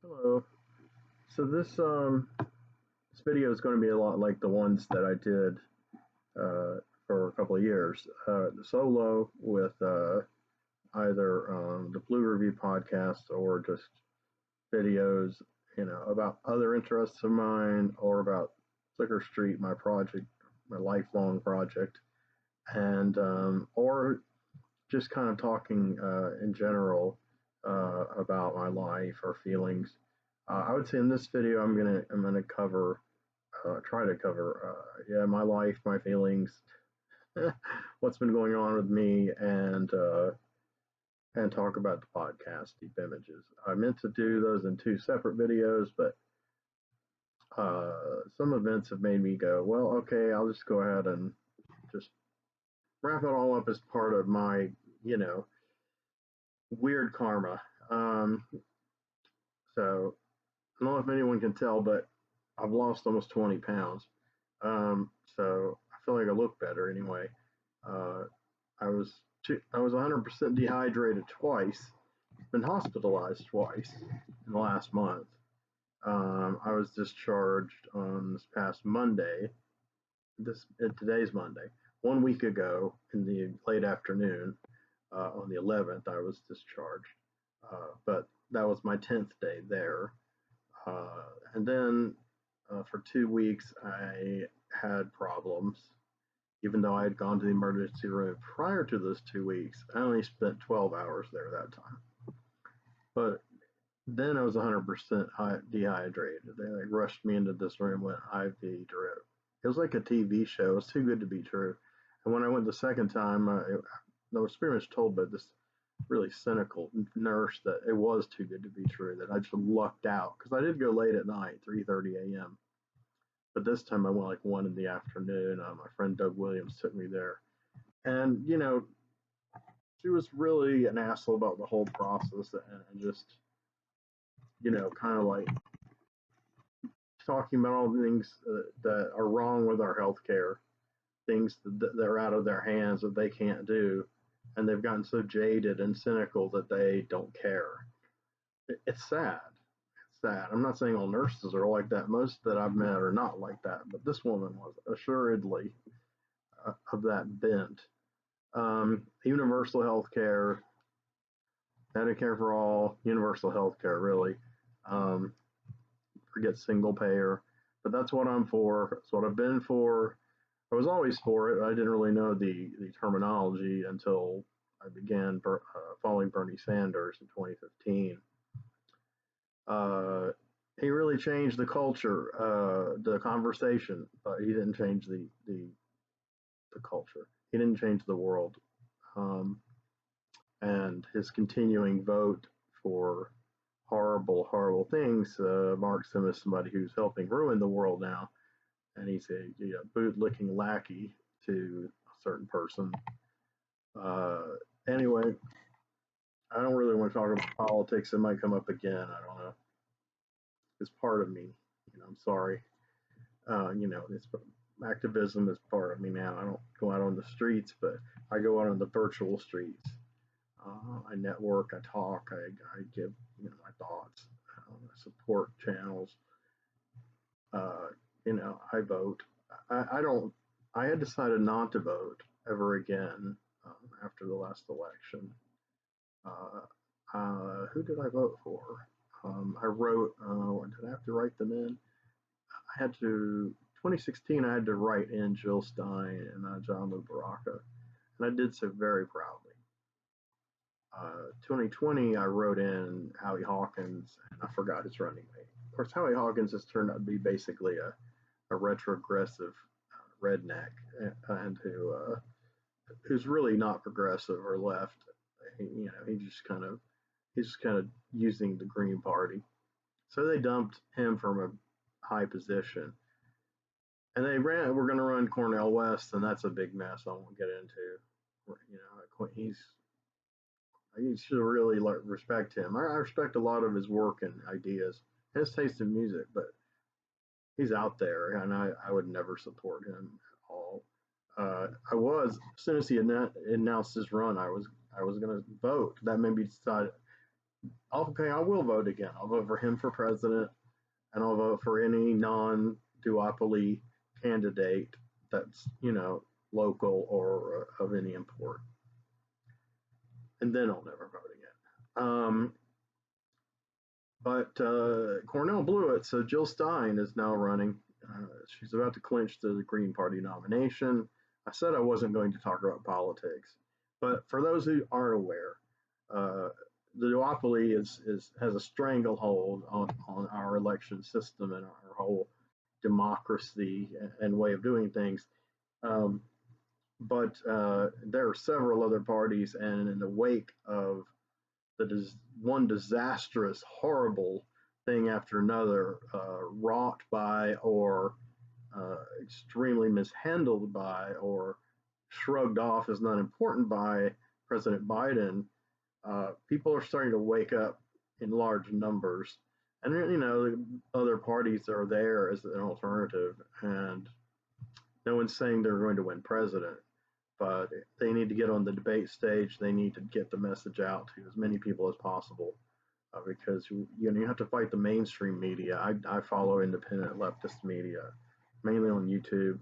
Hello. So this video is going to be a lot like the ones that I did for a couple of years, solo with either the Blue Review podcast or just videos, about other interests of mine or about Flickr Street, my project, my lifelong project, and or just kind of talking in general about my life or feelings. I would say in this video I'm gonna cover try to cover yeah, my life, my feelings, what's been going on with me, and talk about the podcast Deep Images. I meant to do those in two separate videos, but some events have made me go, well, okay, I'll just go ahead and just wrap it all up as part of my, you know, weird karma. So I don't know if anyone can tell, but I've lost almost 20 pounds. So I feel like I look better anyway. Uh, I was 100% dehydrated twice. Been hospitalized twice in the last month. I was discharged on this past Monday. Today's Monday. 1 week ago in the late afternoon, on the 11th, I was discharged. But that was my 10th day there. And then for 2 weeks, I had problems. Even though I had gone to the emergency room prior to those 2 weeks, I only spent 12 hours there that time. But then I was 100% dehydrated. They like rushed me into this room with IV drip. It was like a TV show. It was too good to be true. And when I went the second time, I was pretty much told by this really cynical nurse that it was too good to be true, that I just lucked out because I did go late at night, 3:30 a.m. But this time I went like 1 in the afternoon. My friend Doug Williams took me there, and she was really an asshole about the whole process, and just kind of like talking about all the things that are wrong with our healthcare, things that are out of their hands that they can't do, and they've gotten so jaded and cynical that they don't care. It's sad. It's sad. I'm not saying all nurses are like that. Most that I've met are not like that, but this woman was assuredly of that bent. Universal health care, Medicare for all, universal health care, really. Um, Forget single payer, but that's what I'm for. That's what I've been for. I was always for it. I didn't really know the terminology until I began following Bernie Sanders in 2015. Uh, he really changed the culture, the conversation, but he didn't change the culture. He didn't change the world. Um, and his continuing vote for horrible, horrible things marks him as somebody who's helping ruin the world now. And he's a boot-licking lackey to a certain person. Uh, anyway, I don't really want to talk about politics. It might come up again. I don't know. It's part of me. I'm sorry. It's activism is part of me now. I don't go out on the streets, but I go out on the virtual streets. I network, I talk, I give my thoughts, I support channels. Uh, I vote. I don't. I had decided not to vote ever again after the last election. Uh, who did I vote for? I wrote. Did I have to write them in? I had to. 2016, I had to write in Jill Stein and John Lou Baraka, and I did so very proudly. 2020, I wrote in Howie Hawkins, and I forgot his running mate. Of course, Howie Hawkins has turned out to be basically a retrogressive redneck, and who's really not progressive or left. He's just kind of using the Green Party. So they dumped him from a high position, and we're going to run Cornel West, and that's a big mess. I won't get into. You should really respect him. I respect a lot of his work and ideas, and his taste in music, but he's out there, and I would never support him at all. As soon as he announced his run, I was going to vote. That made me decide. okay, I will vote again. I'll vote for him for president, and I'll vote for any non-duopoly candidate that's local or of any import, and then I'll never vote again. But Cornell blew it, so Jill Stein is now running. She's about to clinch the Green Party nomination. I said I wasn't going to talk about politics, but for those who aren't aware, uh, the duopoly has a stranglehold on our election system and our whole democracy and way of doing things. Um, but there are several other parties, and in the wake of one disastrous, horrible thing after another, wrought by or extremely mishandled by or shrugged off as not important by President Biden, people are starting to wake up in large numbers. And, other parties are there as an alternative, and no one's saying they're going to win president, but they need to get on the debate stage. They need to get the message out to as many people as possible, because you have to fight the mainstream media. I follow independent leftist media, mainly on YouTube,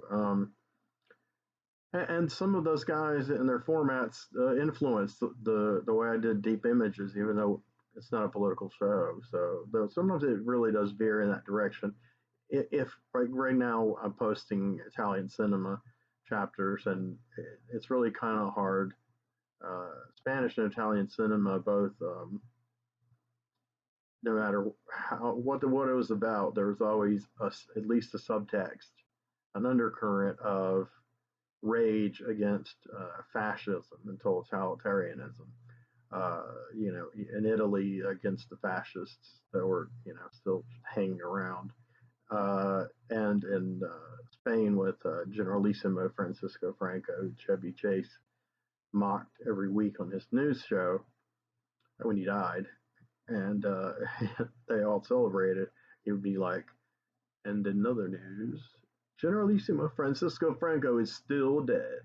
and some of those guys and their formats influence the way I did Deep Images, even though it's not a political show. So though sometimes it really does veer in that direction. If like right now I'm posting Italian cinema chapters, and it's really kind of hard. Spanish and Italian cinema both, no matter what it was about, there was always at least a subtext, an undercurrent of rage against fascism and totalitarianism. In Italy against the fascists that were, still hanging around, and in Spain with Generalissimo Francisco Franco, who Chevy Chase mocked every week on his news show when he died, and they all celebrated. He would be like, and in other news, Generalissimo Francisco Franco is still dead.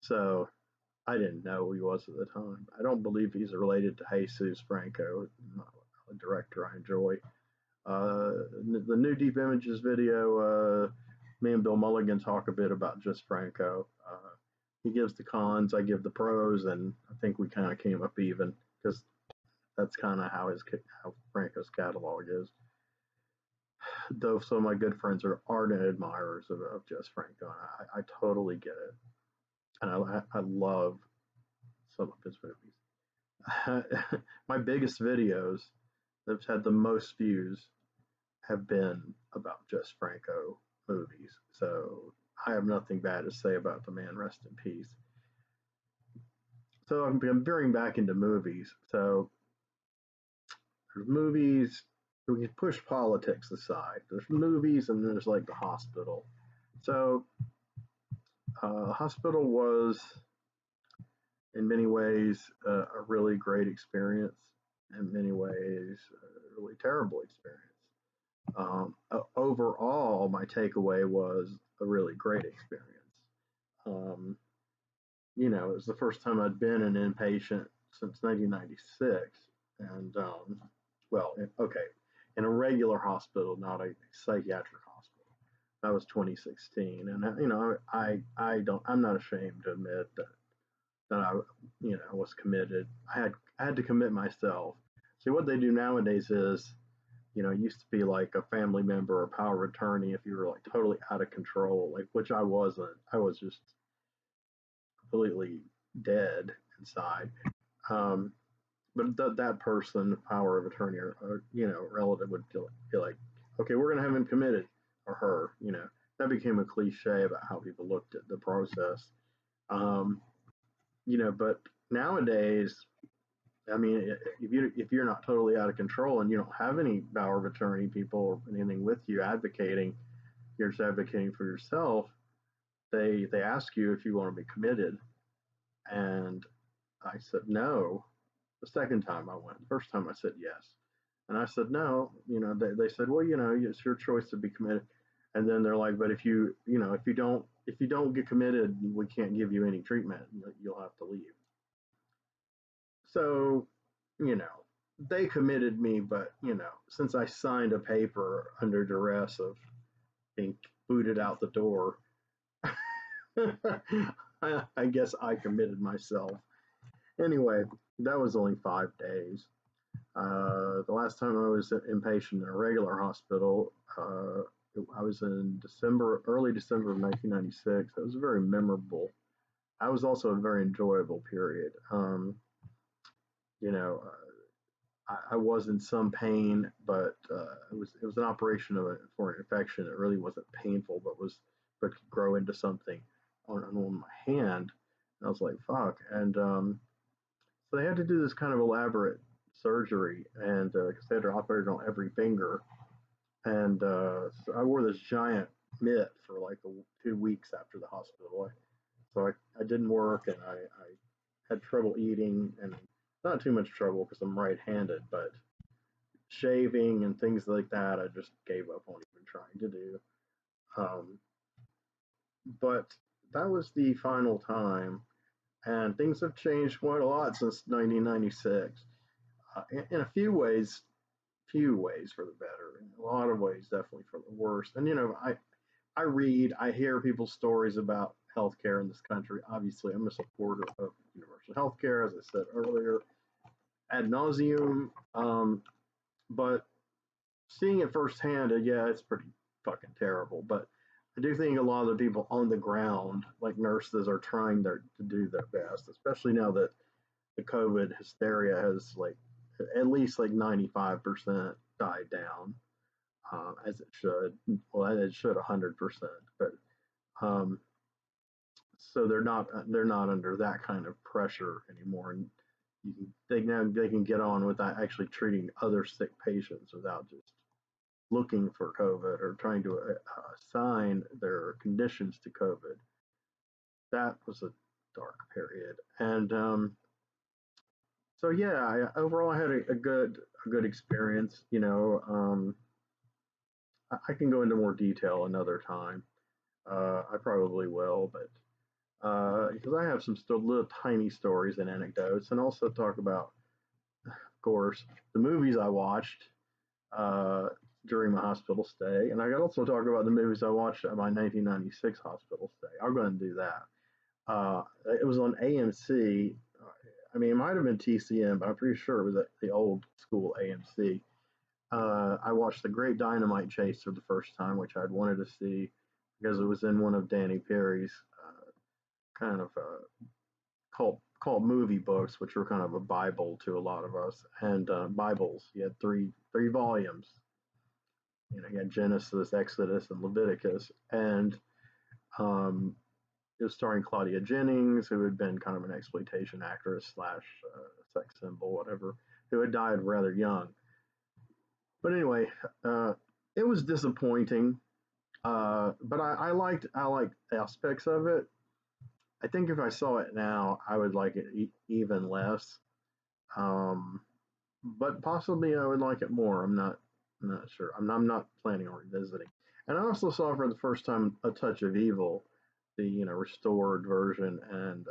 So I didn't know who he was at the time. I don't believe he's related to Jesus Franco, a director I enjoy. The new Deep Images video, me and Bill Mulligan talk a bit about just Franco. He gives the cons, I give the pros, and I think we kind of came up even because that's kind of how Franco's catalog is. Though some of my good friends are ardent admirers of Jess Franco, and I totally get it, and I love some of his movies. My biggest videos that have had the most views have been about Jess Franco movies, so I have nothing bad to say about the man. Rest in peace. So I'm veering back into movies. So there's movies. We can push politics aside. There's movies, and there's like the hospital. So hospital was, in many ways, a really great experience. In many ways, a really terrible experience. Overall, my takeaway was a really great experience. Um, it was the first time I'd been an inpatient since 1996, and well, okay, in a regular hospital, not a psychiatric hospital. That was 2016, and I'm not ashamed to admit that I was committed. I had to commit myself. See, what they do nowadays is, it used to be like a family member or power of attorney if you were like totally out of control, like which I wasn't. I was just completely dead inside. Um, but that person, power of attorney or relative would be like, okay, we're gonna have him committed or her. That became a cliche about how people looked at the process. Um, but nowadays, I mean, if you're not totally out of control and you don't have any power of attorney people or anything with you advocating, you're just advocating for yourself. They ask you if you want to be committed, and I said no. The second time I went, the first time I said yes, and I said no. They said, well, it's your choice to be committed, and then they're like, but if you don't get committed, we can't give you any treatment. You'll have to leave. So, you know. they committed me, but since I signed a paper under duress of being booted out the door, I guess I committed myself. Anyway, that was only 5 days. The last time I was inpatient in a regular hospital, I was in December, early December of 1996. It was very memorable. That was also a very enjoyable period. You know, I was in some pain, but it was an operation for an infection. It really wasn't painful, but could grow into something on my hand. And I was like, fuck. And so they had to do this kind of elaborate surgery, and because they had to operate on every finger, and so I wore this giant mitt for like 2 weeks after the hospital. So I didn't work, and I had trouble eating, and not too much trouble because I'm right-handed, but shaving and things like that, I just gave up on even trying to do. Um, but that was the final time, and things have changed quite a lot since 1996. In a few ways for the better, in a lot of ways definitely for the worse. And I read, I hear people's stories about healthcare in this country. Obviously, I'm a supporter of universal healthcare, as I said earlier, ad nauseum. But seeing it firsthand, yeah, it's pretty fucking terrible. But I do think a lot of the people on the ground, like nurses, are trying to do their best, especially now that the COVID hysteria has like at least like 95% died down, as it should. Well, it should 100%, but um, so they're not under that kind of pressure anymore, and they can get on with actually treating other sick patients without just looking for COVID or trying to assign their conditions to COVID. That was a dark period, and so yeah, overall I had a good experience. I can go into more detail another time. I probably will, but because I have some still little tiny stories and anecdotes, and also talk about, of course, the movies I watched uh, during my hospital stay, and I can also talk about the movies I watched at my 1996 hospital stay. I'm going to do that. It was on AMC. I mean, it might have been TCM, but I'm pretty sure it was at the old school AMC. I watched The Great Dynamite Chase for the first time, which I'd wanted to see because it was in one of Danny Perry's kind of called movie books, which were kind of a Bible to a lot of us, and Bibles. He had three volumes. He had Genesis, Exodus, and Leviticus, and um, it was starring Claudia Jennings, who had been kind of an exploitation actress slash sex symbol, whatever, who had died rather young. But anyway, it was disappointing. But I liked aspects of it. I think if I saw it now, I would like it even less. Um, but possibly I would like it more. I'm not sure. I'm not planning on revisiting. And I also saw for the first time A Touch of Evil, the restored version, and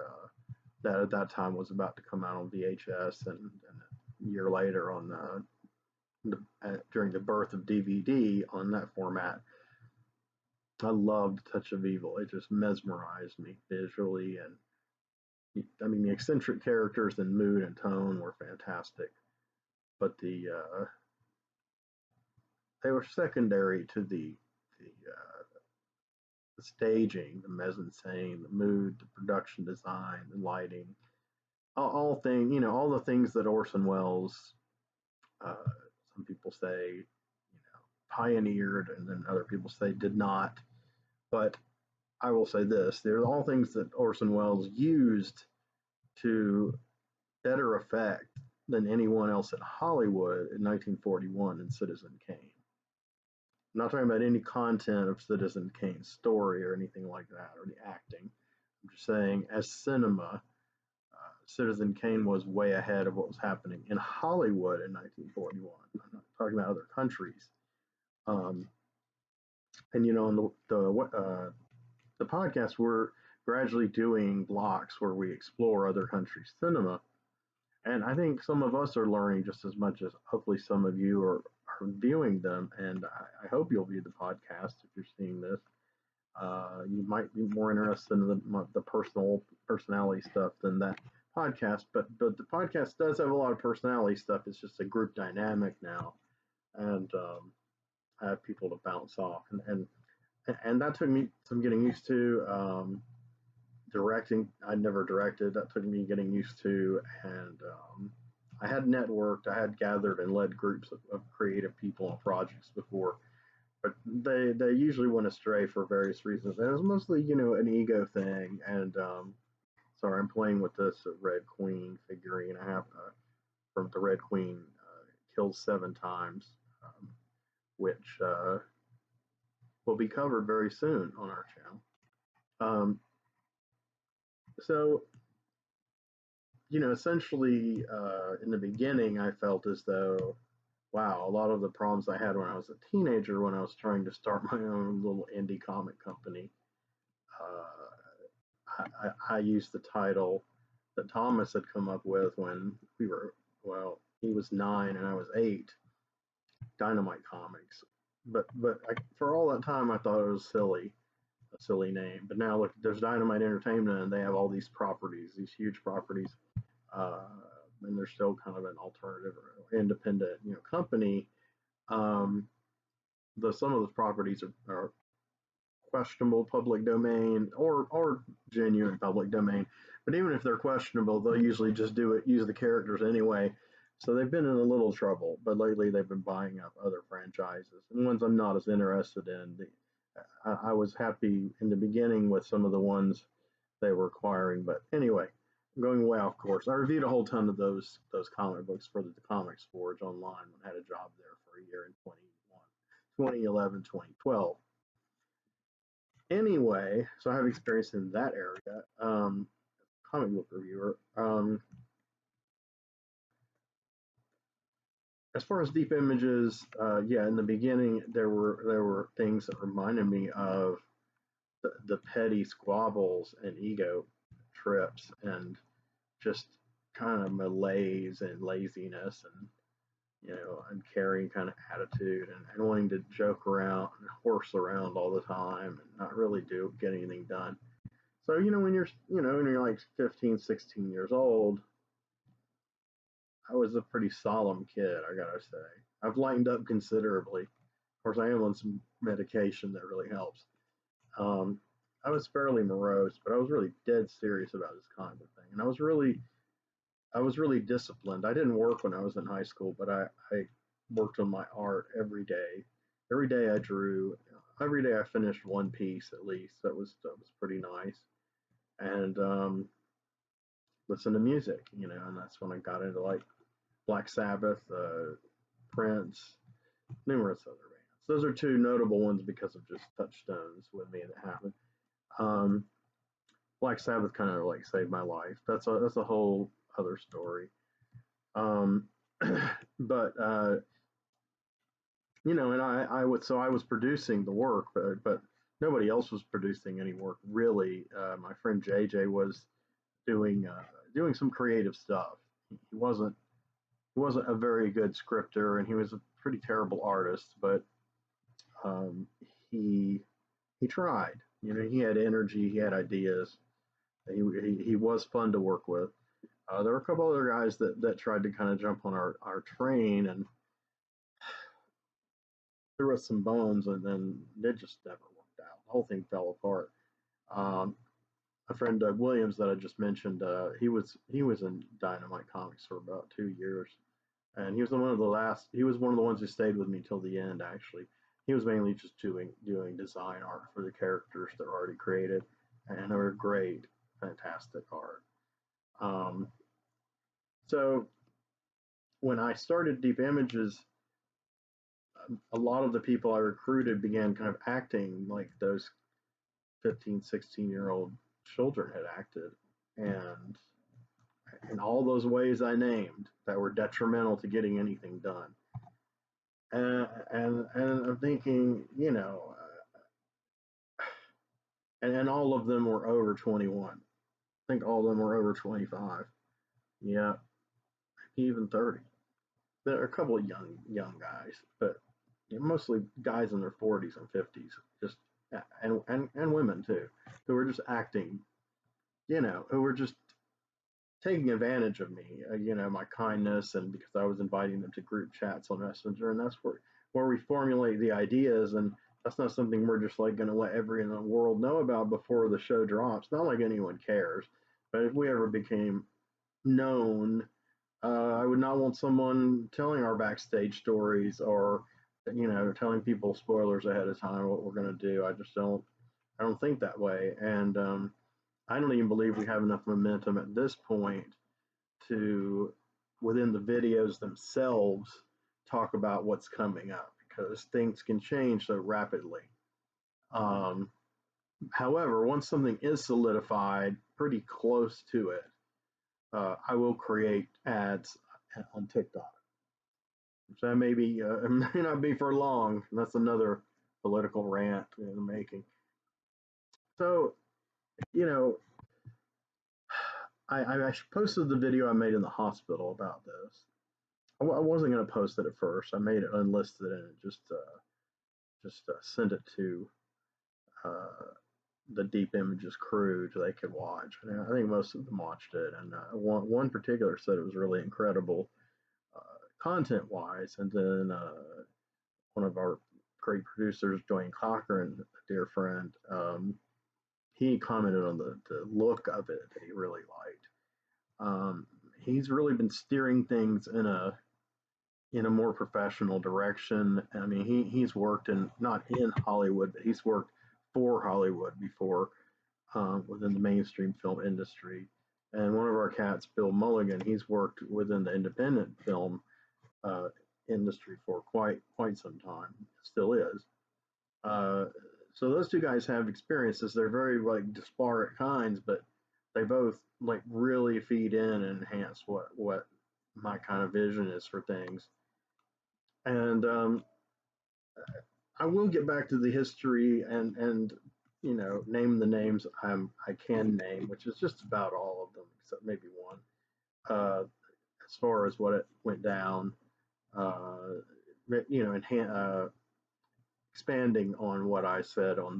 that at that time was about to come out on VHS, and a year later on during the birth of DVD on that format. I loved Touch of Evil. It just mesmerized me visually, and I mean the eccentric characters and mood and tone were fantastic, but they were secondary to the staging, the mise en scène, the mood, the production design, the lighting, all the things that Orson Welles, uh, some people say, pioneered, and then other people say did not. But I will say this: they're all things that Orson Welles used to better effect than anyone else in Hollywood in 1941 in Citizen Kane. I'm not talking about any content of Citizen Kane's story or anything like that, or the acting. I'm just saying, as cinema, Citizen Kane was way ahead of what was happening in Hollywood in 1941. I'm not talking about other countries. Um, and in the podcast, we're gradually doing blocks where we explore other countries' cinema. And I think some of us are learning just as much as hopefully some of you are viewing them. And I hope you'll view the podcast if you're seeing this. You might be more interested in the personality stuff than that podcast, but the podcast does have a lot of personality stuff. It's just a group dynamic now, and I have people to bounce off, and that took me some getting used to. Directing, I never directed. That took me getting used to, and I had networked, I had gathered and led groups of creative people on projects before, but they usually went astray for various reasons. And it was mostly, an ego thing. And sorry, I'm playing with this Red Queen figurine. I have from the Red Queen killed 7 times, which will be covered very soon on our channel. So essentially, in the beginning, I felt as though, wow, a lot of the problems I had when I was a teenager, when I was trying to start my own little indie comic company, I used the title that Thomas had come up with when he was 9 and I was 8, Dynamite Comics. But for all that time, I thought it was a silly name. But now look, there's Dynamite Entertainment, and they have all these properties, these huge properties, uh, and they're still kind of an alternative or independent, company. Um, some of those properties are questionable public domain or genuine public domain. But even if they're questionable, they'll usually just use the characters anyway. So they've been in a little trouble, but lately they've been buying up other franchises and ones I'm not as interested in. I was happy in the beginning with some of the ones they were acquiring, but anyway, I'm going way off course. I reviewed a whole ton of those comic books for the Comics Forge online when I had a job there for a year in 2011, 2012. Anyway, so I have experience in that area. Comic book reviewer. As far as deep images, yeah, in the beginning there were things that reminded me of the petty squabbles and ego trips and just kind of malaise and laziness and uncaring kind of attitude and wanting to joke around and horse around all the time and not really get anything done. So, when you're like 15, 16 years old, I was a pretty solemn kid, I gotta say. I've lightened up considerably. Of course, I am on some medication that really helps. Um, I was fairly morose, but I was really dead serious about this kind of thing. And I was really disciplined. I didn't work when I was in high school, but I worked on my art every day. Every day I drew. Every day I finished one piece at least. That was pretty nice. And listen to music, and that's when I got into like Black Sabbath, Prince, numerous other bands. Those are two notable ones because of just touchstones with me that happened. Um, Black Sabbath kind of like saved my life. That's a whole other story. Um, but and I was producing the work, but nobody else was producing any work really. My friend JJ was doing doing some creative stuff. He wasn't a very good scripter, and he was a pretty terrible artist, but um, he he tried. He had energy, he had ideas. He was fun to work with. There were a couple other guys that tried to kind of jump on our train, and there was some bones, and then it just never worked out. The whole thing fell apart. Um, my friend Doug Williams that I just mentioned, he was in Dynamite Comics for about 2 years, and he was one of the last. He was one of the ones who stayed with me till the end. Actually, he was mainly just doing design art for the characters that were already created, and they were great, fantastic art. Um, so when I started Deep Images, a lot of the people I recruited began kind of acting like those 15, 16-year-old children had acted, and in all those ways I named that were detrimental to getting anything done. And I'm thinking, and all of them were over 21. I think all of them were over 25. Yeah. even 30. There are a couple of young guys, but mostly guys in their 40s and 50s, just and women too, who were just acting, who were just taking advantage of me, my kindness, and because I was inviting them to group chats on Messenger, and that's where we formulate the ideas, and that's not something we're just like going to let everyone in the world know about before the show drops. Not like anyone cares, but if we ever became known, I would not want someone telling our backstage stories or telling people spoilers ahead of time what we're going to do. I don't think that way, and I don't even believe we have enough momentum at this point to, within the videos themselves, talk about what's coming up because things can change so rapidly. Um, However, once something is solidified, pretty close to it, I will create ads on TikTok. So that it may not be for long. That's another political rant in the making. So, you know, I posted the video I made in the hospital about this. I wasn't going to post it at first. I made it unlisted and just sent it to uh, the Deep Images crew so they could watch. And I think most of them watched it, and one particular said it was really incredible content wise. And then one of our great producers, Dwayne Cochran, a dear friend, he commented on the look of it that he really liked. He's really been steering things in a more professional direction. I mean, he's worked not in Hollywood, but he's worked for Hollywood before within the mainstream film industry. And one of our cats, Bill Mulligan, he's worked within the independent film uh, industry for quite some time. Still is. Uh, so those two guys have experiences. They're very like disparate kinds, but they both like really feed in and enhance what my kind of vision is for things. And I will get back to the history and name the names I can name, which is just about all of them except maybe one. As far as what it went down, uh, expanding on what I said on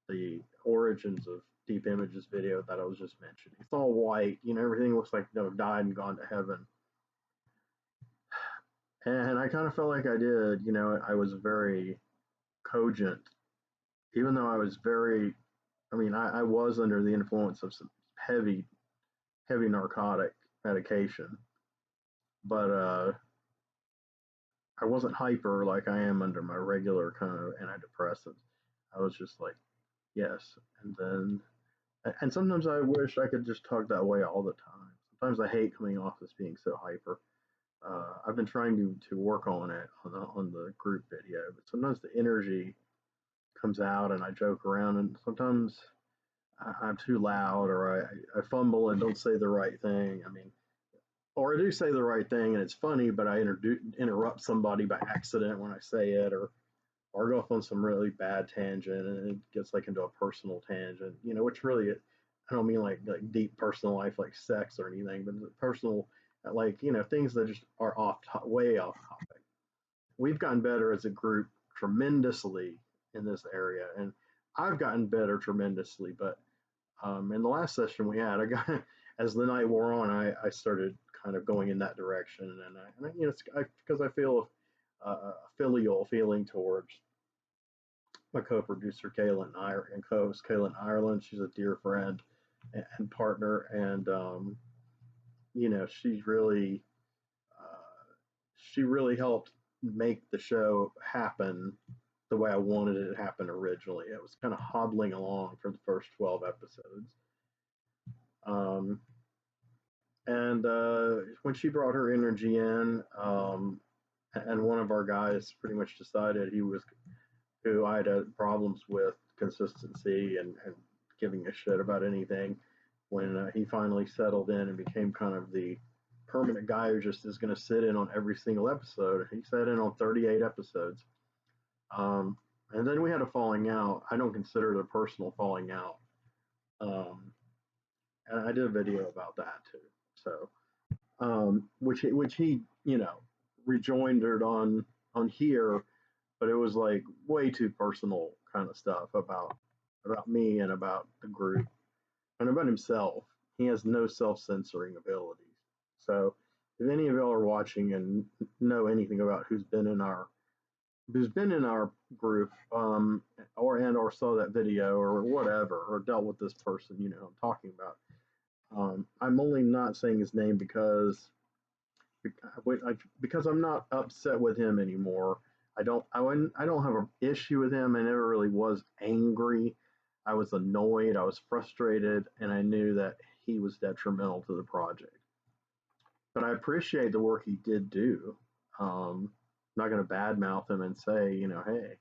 the origins of Deep Images video that I was just mentioning. It's all white, everything looks like died and gone to heaven. And I kind of felt like I did, I was very cogent, even though I was I was under the influence of some heavy narcotic medication, but I wasn't hyper like I am under my regular kind of antidepressants. I was just like, yes. And sometimes I wish I could just talk that way all the time. Sometimes I hate coming off as being so hyper. I've been trying to work on it on the group video, but sometimes the energy comes out and I joke around, and sometimes I'm too loud or I fumble and don't say the right thing. I mean, or I do say the right thing and it's funny, but I interrupt somebody by accident when I say it, or go off on some really bad tangent and it gets like into a personal tangent, which really I don't mean like deep personal life like sex or anything, but personal like things that just are way off topic. We've gotten better as a group tremendously in this area, and I've gotten better tremendously. But in the last session we had, I got as the night wore on, I started kind of going in that direction, and it's because I feel a filial feeling towards my co-producer Kaylin and co-host Kaylin Ireland. She's a dear friend and partner, and she's really she really helped make the show happen the way I wanted it to happen originally. It was kind of hobbling along for the first 12 episodes. Um, and when she brought her energy in, and one of our guys pretty much decided who I had problems with consistency and giving a shit about anything, when he finally settled in and became kind of the permanent guy who just is going to sit in on every single episode. He sat in on 38 episodes. And then we had a falling out. I don't consider it a personal falling out. And I did a video about that too. So which he rejoindered on here, but it was like way too personal kind of stuff about me and about the group and about himself. He has no self censoring abilities. So if any of y'all are watching and know anything about who's been in our group, or saw that video or whatever, or dealt with this person, I'm talking about. I'm only not saying his name because I'm not upset with him anymore. I don't have an issue with him. I never really was angry. I was annoyed. I was frustrated, and I knew that he was detrimental to the project. But I appreciate the work he did do. I'm not going to badmouth him and say, hey,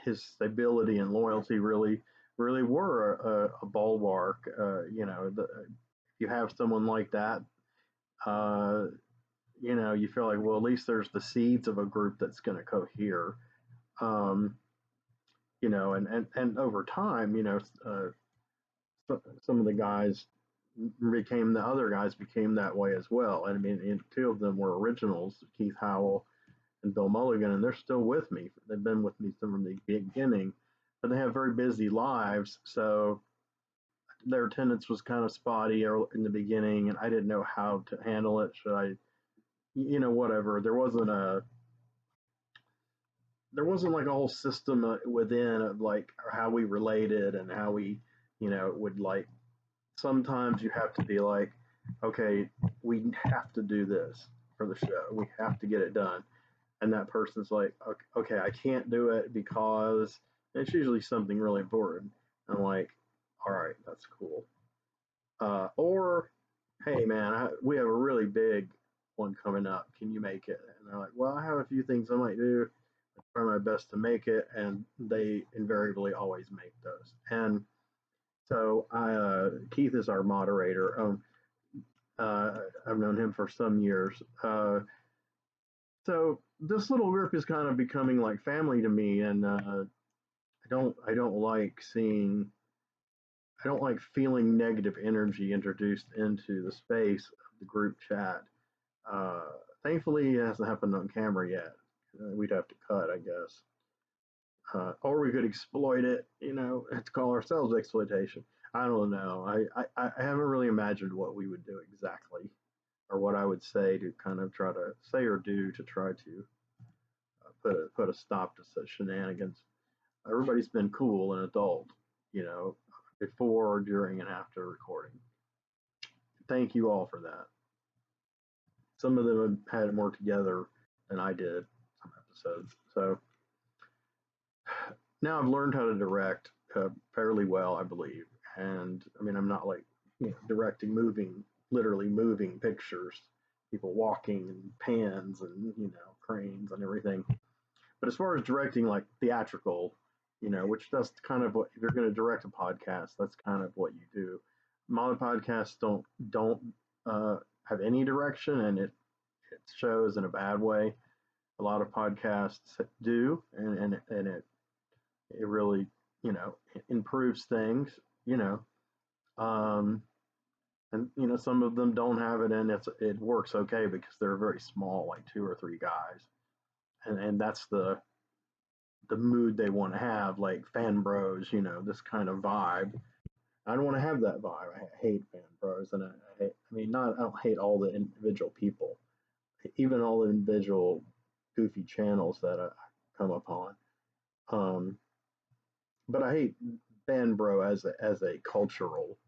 his stability and loyalty really were a bulwark. If you have someone like that, uh, you feel like, well, at least there's the seeds of a group that's going to cohere. Um, and over time, some of the guys the other guys became that way as well. And I mean, and two of them were originals, Keith Howell and Bill Mulligan, and they're still with me. They've been with me from the beginning, but they have very busy lives. So their attendance was kind of spotty in the beginning, and I didn't know how to handle it. Should I, whatever. There wasn't like a whole system within of like how we related and how we, would like. Sometimes you have to be like, okay, we have to do this for the show. We have to get it done. And that person's like, okay, I can't do it because it's usually something really important. I'm like, all right, that's cool. Or, hey, man, we have a really big one coming up. Can you make it? And they're like, well, I have a few things I might do. I try my best to make it, and they invariably always make those. And so Keith is our moderator. I've known him for some years. So this little group is kind of becoming like family to me, and I don't like seeing I don't like feeling negative energy introduced into the space of the group chat. Uh, Thankfully, it hasn't happened on camera yet. We'd have to cut, I guess, or we could exploit it. To call ourselves exploitation. I don't know. I haven't really imagined what we would do exactly, or what I would say to kind of try to say or do to try to put a stop to such shenanigans. Everybody's been cool and adult, you know, before, during, and after recording. Thank you all for that. Some of them had it more together than I did some episodes. So now I've learned how to direct fairly well, I believe. And I mean, I'm not like directing literally moving pictures, people walking and pans and cranes and everything. But as far as directing like theatrical, which that's kind of what if you're going to direct a podcast, that's kind of what you do. My podcasts don't have any direction, and it shows in a bad way. A lot of podcasts do, and it really improves things. You know, um, and some of them don't have it, and it works okay because they're very small, like two or three guys, and that's the mood they want to have, like fan bros, this kind of vibe. I don't want to have that vibe. I hate fan bros, and I mean, not I don't hate all the individual people, even all the individual goofy channels that I come upon. Um, but I hate fan bro as a cultural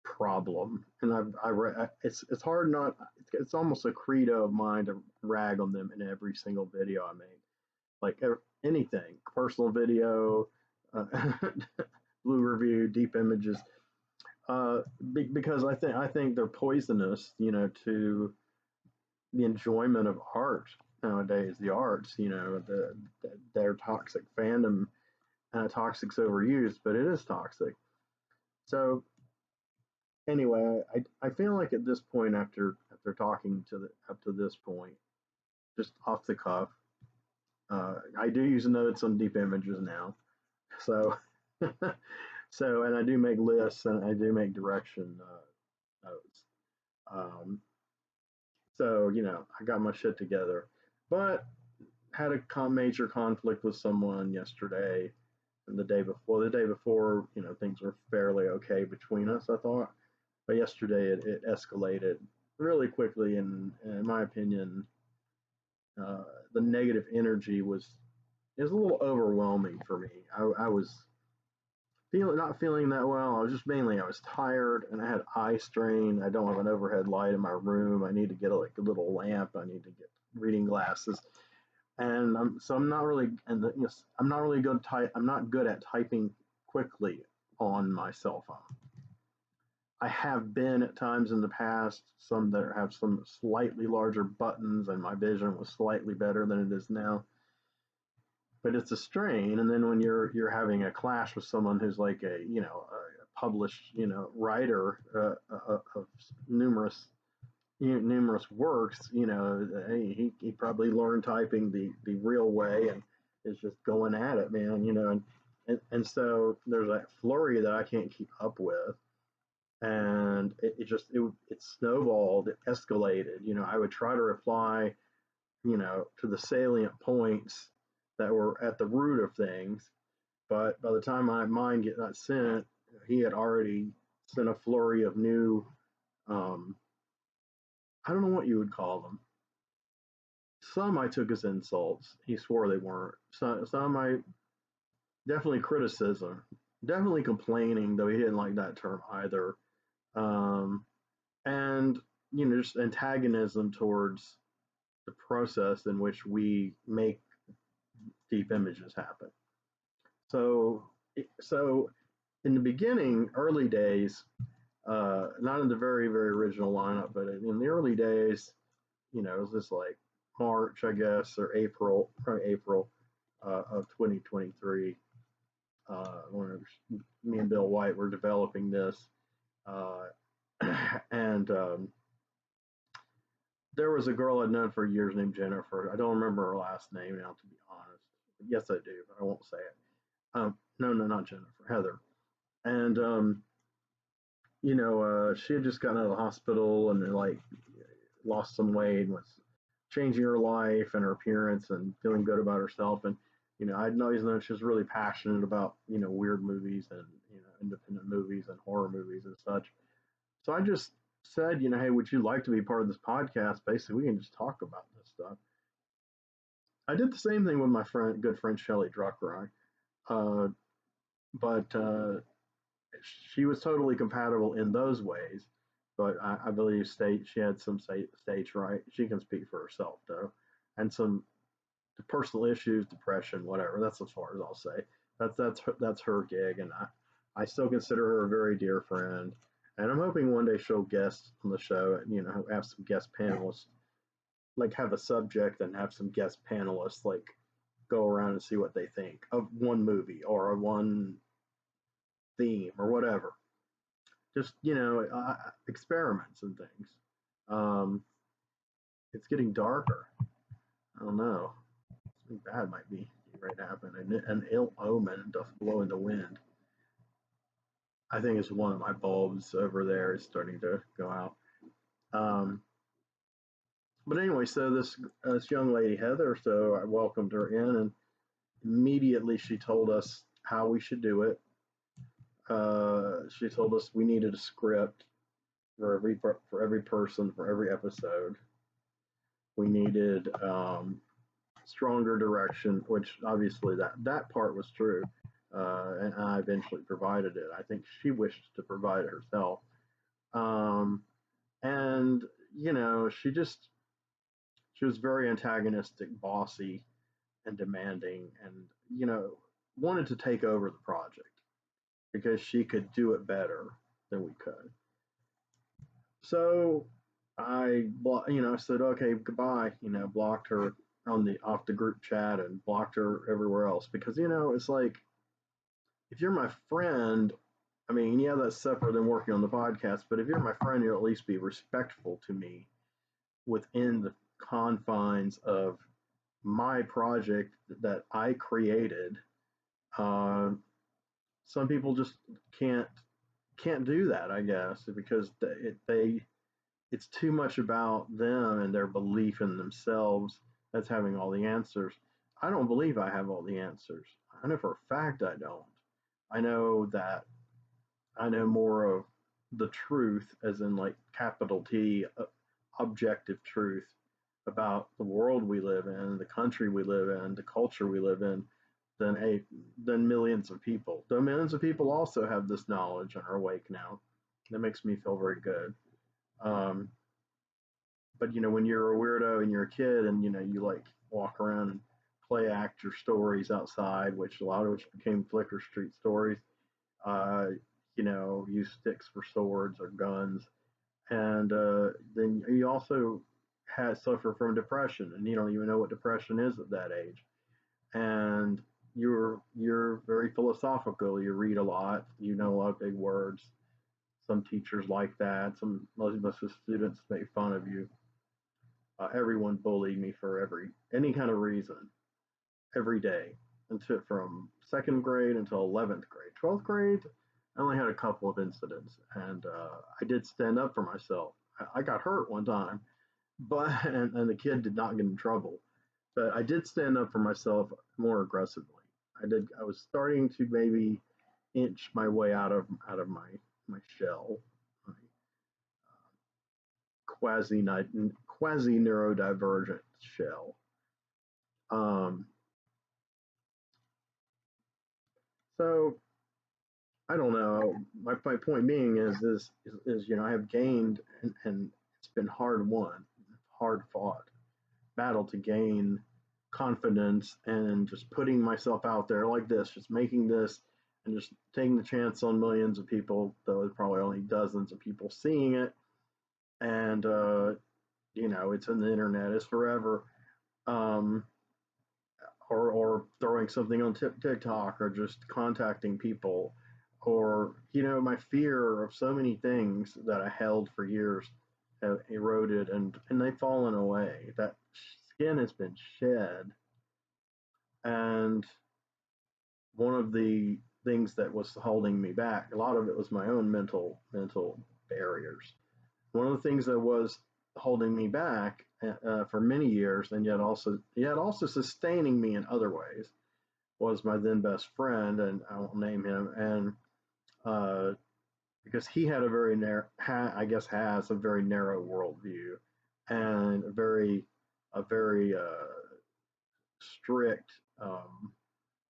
problem, and it's hard not. It's almost a credo of mine to rag on them in every single video I make, like anything, personal video, uh, blue review, deep images, because I think they're poisonous, to the enjoyment of art nowadays. The arts, their toxic fandom, toxic's overused, but it is toxic. So anyway, I feel like at this point, after talking up to this point, just off the cuff, I do use notes on deep images now, so so and I do make lists and I do make direction notes. Um, so I got my shit together, but had a major conflict with someone yesterday and the day before. The day before, things were fairly okay between us, I thought, but yesterday it escalated really quickly, and in my opinion, uh, the negative energy was is a little overwhelming for me. I was not feeling that well. I was just mainly I was tired and I had eye strain. I don't have an overhead light in my room. I need to get like a little lamp. I need to get reading glasses, and I'm not really I'm not really good type. I'm not good at typing quickly on my cell phone. I have been at times in the past, some that have some slightly larger buttons, and my vision was slightly better than it is now. But it's a strain, and then when you're having a clash with someone who's like a published writer of numerous numerous works, he probably learned typing the real way and is just going at it, man. And so there's that flurry that I can't keep up with, and it snowballed, it escalated. I would try to reply, to the salient points that were at the root of things, but by the time my mind get that sent, he had already sent a flurry of new, um, I don't know what you would call them. Some I took as insults. He swore they weren't. Some I definitely criticism, definitely complaining, though he didn't like that term either. Um, and just antagonism towards the process in which we make deep images happen. So in the beginning, early days, not in the very very original lineup, but in the early days, it was just like March, I guess, or April, probably April of 2023. When me and Bill White were developing this, uh, and there was a girl I'd known for years named Jennifer. I don't remember her last name now, to be honest. Yes, I do, but I won't say it. No, no, not Jennifer, Heather. And she had just gotten out of the hospital and like lost some weight and was changing her life and her appearance and feeling good about herself. And I'd always known she was really passionate about weird movies and independent movies and horror movies and such. So I just said, hey, would you like to be part of this podcast? Basically, we can just talk about this stuff. I did the same thing with my good friend Shelley Drucker. Uh, but she was totally compatible in those ways. But I believe she had some stage fright. She can speak for herself though, and some personal issues, depression, whatever. That's as far as I'll say. That's her gig, and I still consider her a very dear friend. And I'm hoping one day she'll guest on the show and have some guest panelists, like have a subject and have some guest panelists like go around and see what they think of one movie or a one theme or whatever. Just experiments and things. Um, it's getting darker. I don't know. Something bad might be right to happen. An ill omen, dust blow in the wind. I think it's one of my bulbs over there is starting to go out. Um, but anyway, so this young lady Heather, so I welcomed her in, and immediately she told us how we should do it. She told us we needed a script for every person for every episode. We needed stronger direction, which obviously that part was true, and I eventually provided it. I think she wished to provide it herself, um, and she was very antagonistic, bossy, and demanding, and wanted to take over the project because she could do it better than we could. So I said, okay, goodbye. Blocked her on the off the group chat and blocked her everywhere else because it's like if you're my friend, I mean, yeah, that's separate than working on the podcast. But if you're my friend, you'll at least be respectful to me within the confines of my project that I created. Uh, some people just can't do that, I guess, because they it's too much about them and their belief in themselves as having all the answers. I don't believe I have all the answers. I know for a fact I don't. I know that I know more of the truth, as in like capital T, objective truth about the world we live in, the country we live in, the culture we live in, than millions of people. Though millions of people also have this knowledge and are awake now. That makes me feel very good. Um, but when you're a weirdo and you're a kid and you like walk around and play act your stories outside, which a lot of which became Flicker Street stories, uh, use sticks for swords or guns, and then you also suffer from depression, and you don't even know what depression is at that age, and you're very philosophical. You read a lot, you know a lot of big words. Some teachers like that. Most of the students make fun of you. Everyone bullied me for any kind of reason every day until from second grade until 11th grade. 12th grade, I only had a couple of incidents, and I did stand up for myself. I got hurt one time, but and the kid did not get in trouble, but I did stand up for myself more aggressively. I was starting to maybe inch my way out of my shell, my quasi neurodivergent shell. Um, so I don't know. My point being is I have gained, and it's been hard won, hard fought battle to gain confidence and just putting myself out there like this, just making this and just taking the chance on millions of people, though there's probably only dozens of people seeing it. And it's in the internet, it's forever. Um, or throwing something on TikTok or just contacting people or my fear of so many things that I held for years have eroded and they've fallen away. That skin has been shed, and one of the things that was holding me back, a lot of it was my own mental barriers. One of the things that was holding me back for many years, and yet also sustaining me in other ways, was my then best friend, and I won't name him, and uh, because he had a very narrow, I guess, has a very narrow worldview, and a very strict.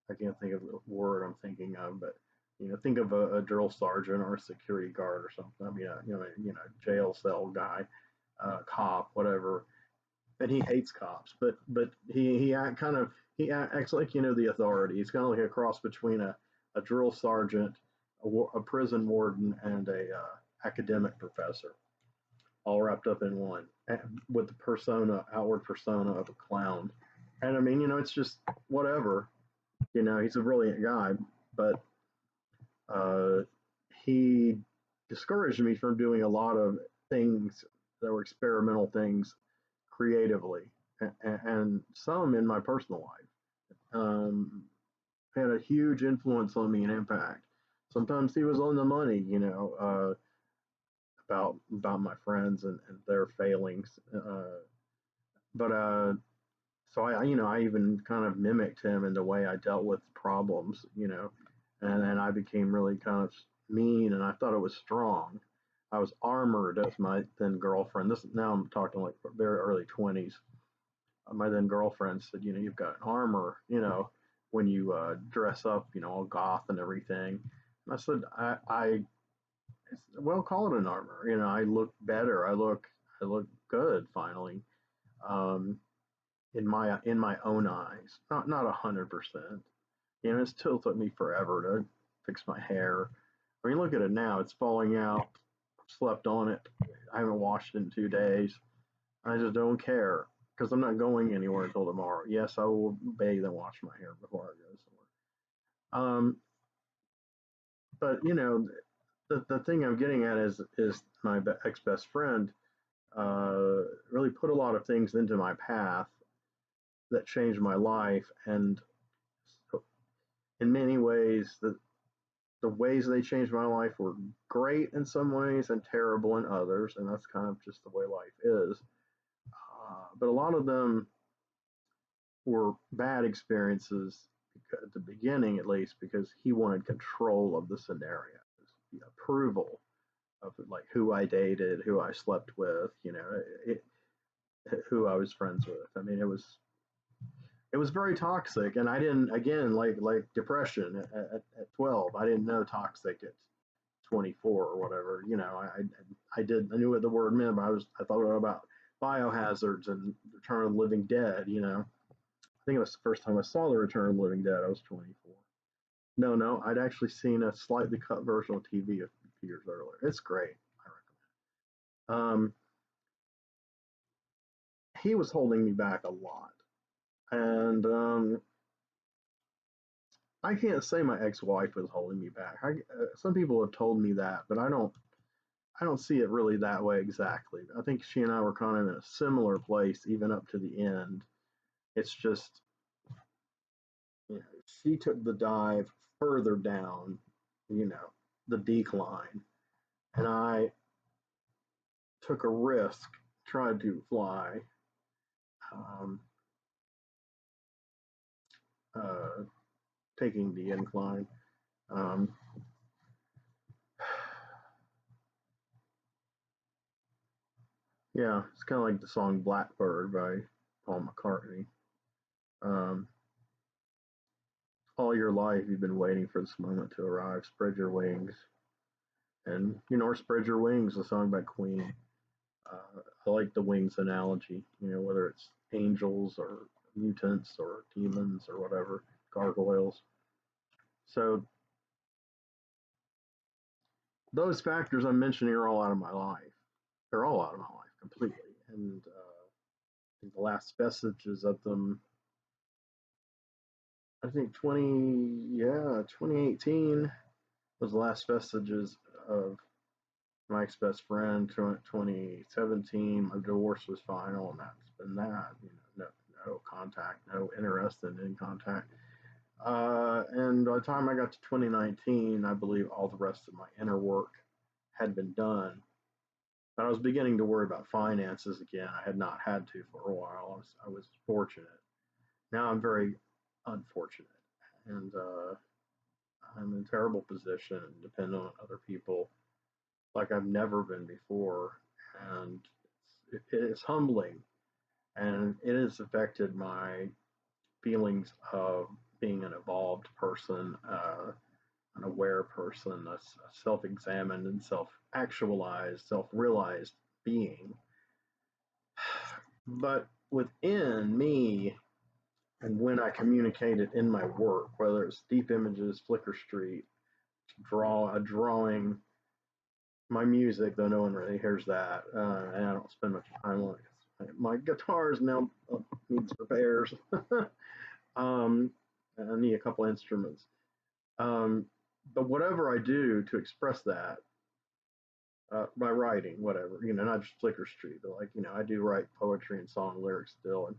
I can't think of the word I'm thinking of, but think of a drill sergeant or a security guard or something. I mean, jail cell guy, cop, whatever, and he hates cops, but he acts like the authority. He's kind of like a cross between a drill sergeant, a prison warden, and a academic professor, all wrapped up in one, with the outward persona of a clown. And I mean, it's just whatever. He's a brilliant guy, but uh, he discouraged me from doing a lot of things that were experimental things creatively, and some in my personal life. Had a huge influence on me and impact. Sometimes he was on the money, about my friends and their failings. But so I even kind of mimicked him in the way I dealt with problems, and then I became really kind of mean, and I thought it was strong. I was armored as my then girlfriend. This now I'm talking like very early 20s. My then girlfriend said, you've got armor, when you dress up, all goth and everything. And I said, well, call it an armor. I look better. I look good finally. Um, in my own eyes, not 100%. It still took me forever to fix my hair. I mean, look at it now; it's falling out. Slept on it. I haven't washed it in 2 days. I just don't care because I'm not going anywhere until tomorrow. Yes, I will bathe and wash my hair before I go somewhere. But the thing I'm getting at is my ex best friend really put a lot of things into my path that changed my life, and so in many ways the ways they changed my life were great in some ways and terrible in others, and that's kind of just the way life is. But a lot of them were bad experiences at the beginning, at least, because he wanted control of the scenarios, the approval of like who I dated, who I slept with, it, who I was friends with. I mean, it was very toxic, and I didn't, again, like depression at 12. I didn't know toxic at 24 or whatever. I knew what the word meant, but I thought about biohazards and Return of the Living Dead. I think it was the first time I saw the Return of the Living Dead. I was 24. No, no, I'd actually seen a slightly cut version on TV a few years earlier. It's great. I recommend. He was holding me back a lot, and I can't say my ex-wife was holding me back. Some people have told me that, but I don't see it really that way exactly. I think she and I were kind of in a similar place even up to the end. It's just, she took the dive further down, you know, the decline, and I took a risk, tried to fly, um, uh, taking the incline. Um, yeah, it's kind of like the song Blackbird by Paul McCartney. Um, all your life you've been waiting for this moment to arrive. Spread your wings, and or spread your wings. A song by Queen. I like the wings analogy. Whether it's angels or mutants or demons or whatever, gargoyles. So those factors I'm mentioning are all out of my life. They're all out of my life completely, and I think the last vestiges of them. I think 2018 was the last vestiges of my ex best friend. 2017, my divorce was final, and that's been that. No contact, no interest in contact. And by the time I got to 2019, I believe all the rest of my inner work had been done. But I was beginning to worry about finances again. I had not had to for a while. I was fortunate. Now I'm very unfortunate, and I'm in a terrible position, dependent on other people like I've never been before, and it's humbling, and it has affected my feelings of being an evolved person, an aware person, a self-examined and self-actualized, self-realized being. But within me, and when I communicate it in my work, whether it's deep images, Flickr Street, a drawing, my music, though no one really hears that, and I don't spend much time on it. My guitars now needs repairs. um, I need a couple instruments. Um, but whatever I do to express that, by writing, whatever, not just Flickr Street, but like, I do write poetry and song lyrics still, and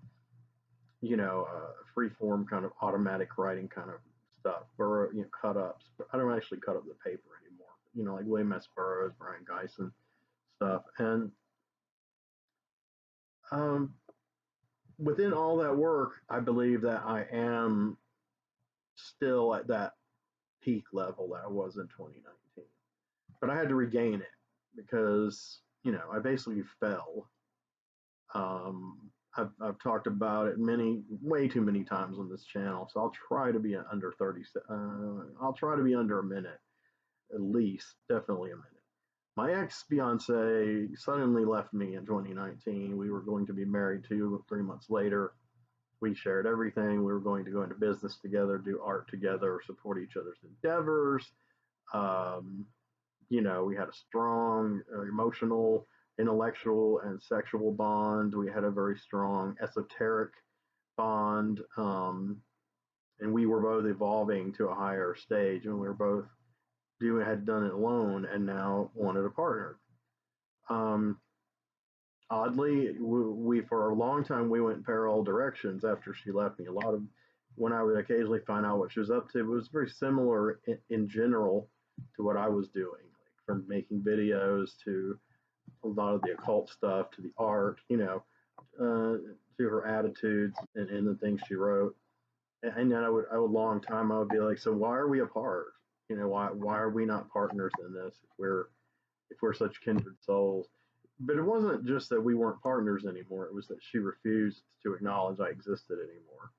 free form kind of automatic writing kind of stuff, or cut ups. But I don't actually cut up the paper anymore. Like William S. Burroughs, Brian Geisen stuff, and um, within all that work, I believe that I am still at that peak level that I was in 2019. But I had to regain it because I basically fell. I've talked about it way too many times on this channel, so I'll try to be under 30. I'll try to be under a minute at least, definitely a minute. My ex fiance suddenly left me in 2019. We were going to be married 3 months later. We shared everything. We were going to go into business together, do art together, support each other's endeavors. Um, we had a strong emotional, intellectual, and sexual bond. We had a very strong esoteric bond. And we were both evolving to a higher stage, and we were both had done it alone and now wanted a partner. Um, Oddly, we for a long time we went parallel directions after she left me. A lot of when I would occasionally find out what she was up to, it was very similar in general to what I was doing, like from making videos to a lot of the occult stuff to the art, to her attitudes and the things she wrote. And then I would long time I would be like, so why are we apart? Why are we not partners in this if we're such kindred souls? But it wasn't just that we weren't partners anymore. It was that she refused to acknowledge I existed anymore.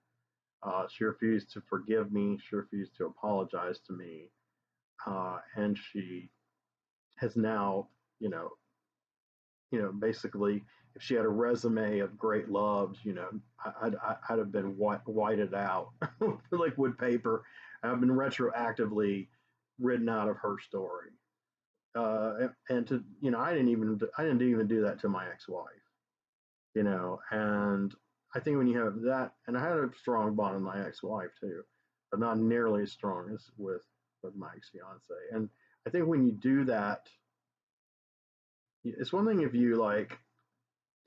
She refused to forgive me. She refused to apologize to me, and she has now, you know, basically, if she had a resume of great loves, I'd have been whited out like wood paper. I've been retroactively written out of her story. And to, I didn't even do that to my ex-wife, and I think when you have that, and I had a strong bond with my ex-wife too, but not nearly as strong as with my ex-fiance. And I think when you do that, it's one thing if you like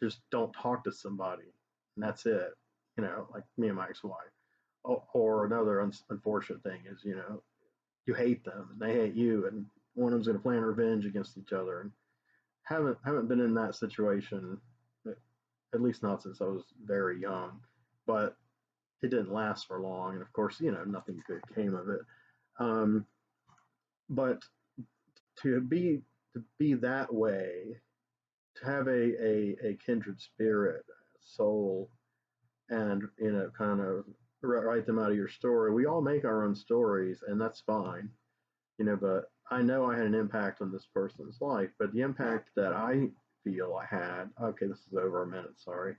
just don't talk to somebody and that's it, like me and my ex-wife. Or another unfortunate thing is, you hate them and they hate you, and one of them's going to plan revenge against each other. And haven't been in that situation, at least not since I was very young. But it didn't last for long, and of course, nothing good came of it. Um, but to be that way, to have a kindred spirit, soul, and kind of write them out of your story. We all make our own stories, and that's fine, But I know I had an impact on this person's life, but the impact that I feel I had. Okay, this is over a minute. Sorry.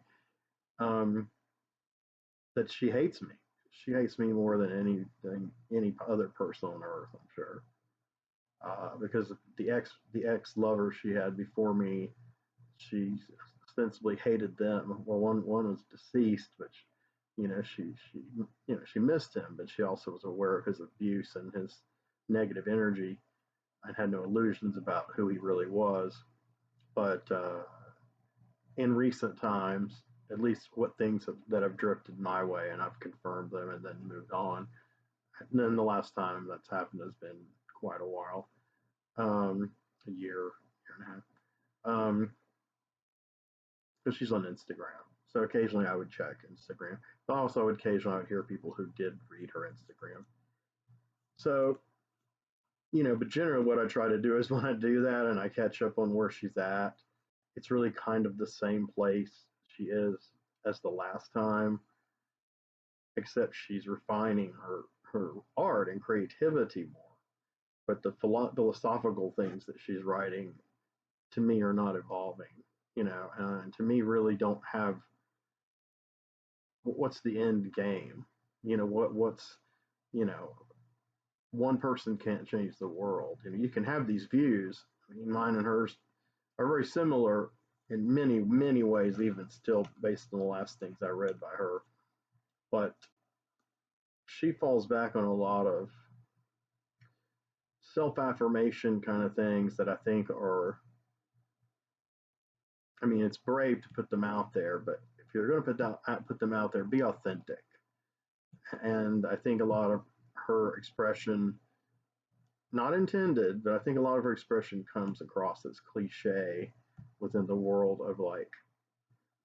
Um, that she hates me. She hates me more than any other person on earth. I'm sure. Because the ex lover she had before me, she ostensibly hated them. Well, one was deceased, but she missed him, but she also was aware of his abuse and his negative energy and had no illusions about who he really was. But in recent times, at least what things that have drifted my way, and I've confirmed them and then moved on. And then the last time that's happened has been quite a while, a year and a half. Because she's on Instagram. So occasionally I would check Instagram. But also occasionally I would hear people who did read her Instagram. So, but generally what I try to do is when I do that and I catch up on where she's at, it's really kind of the same place she is as the last time, except she's refining her art and creativity more. But the philosophical things that she's writing to me are not evolving, and to me really don't have what's the end game, what's you know one person can't change the world. You can have these views. I mean, mine and hers are very similar in many, many ways, even still based on the last things I read by her. But she falls back on a lot of self affirmation kind of things that I think are, I mean, it's brave to put them out there, but if you're going to put them out there, be authentic. And I think a lot of her expression, not intended, but I think a lot of her expression comes across as cliche within the world of like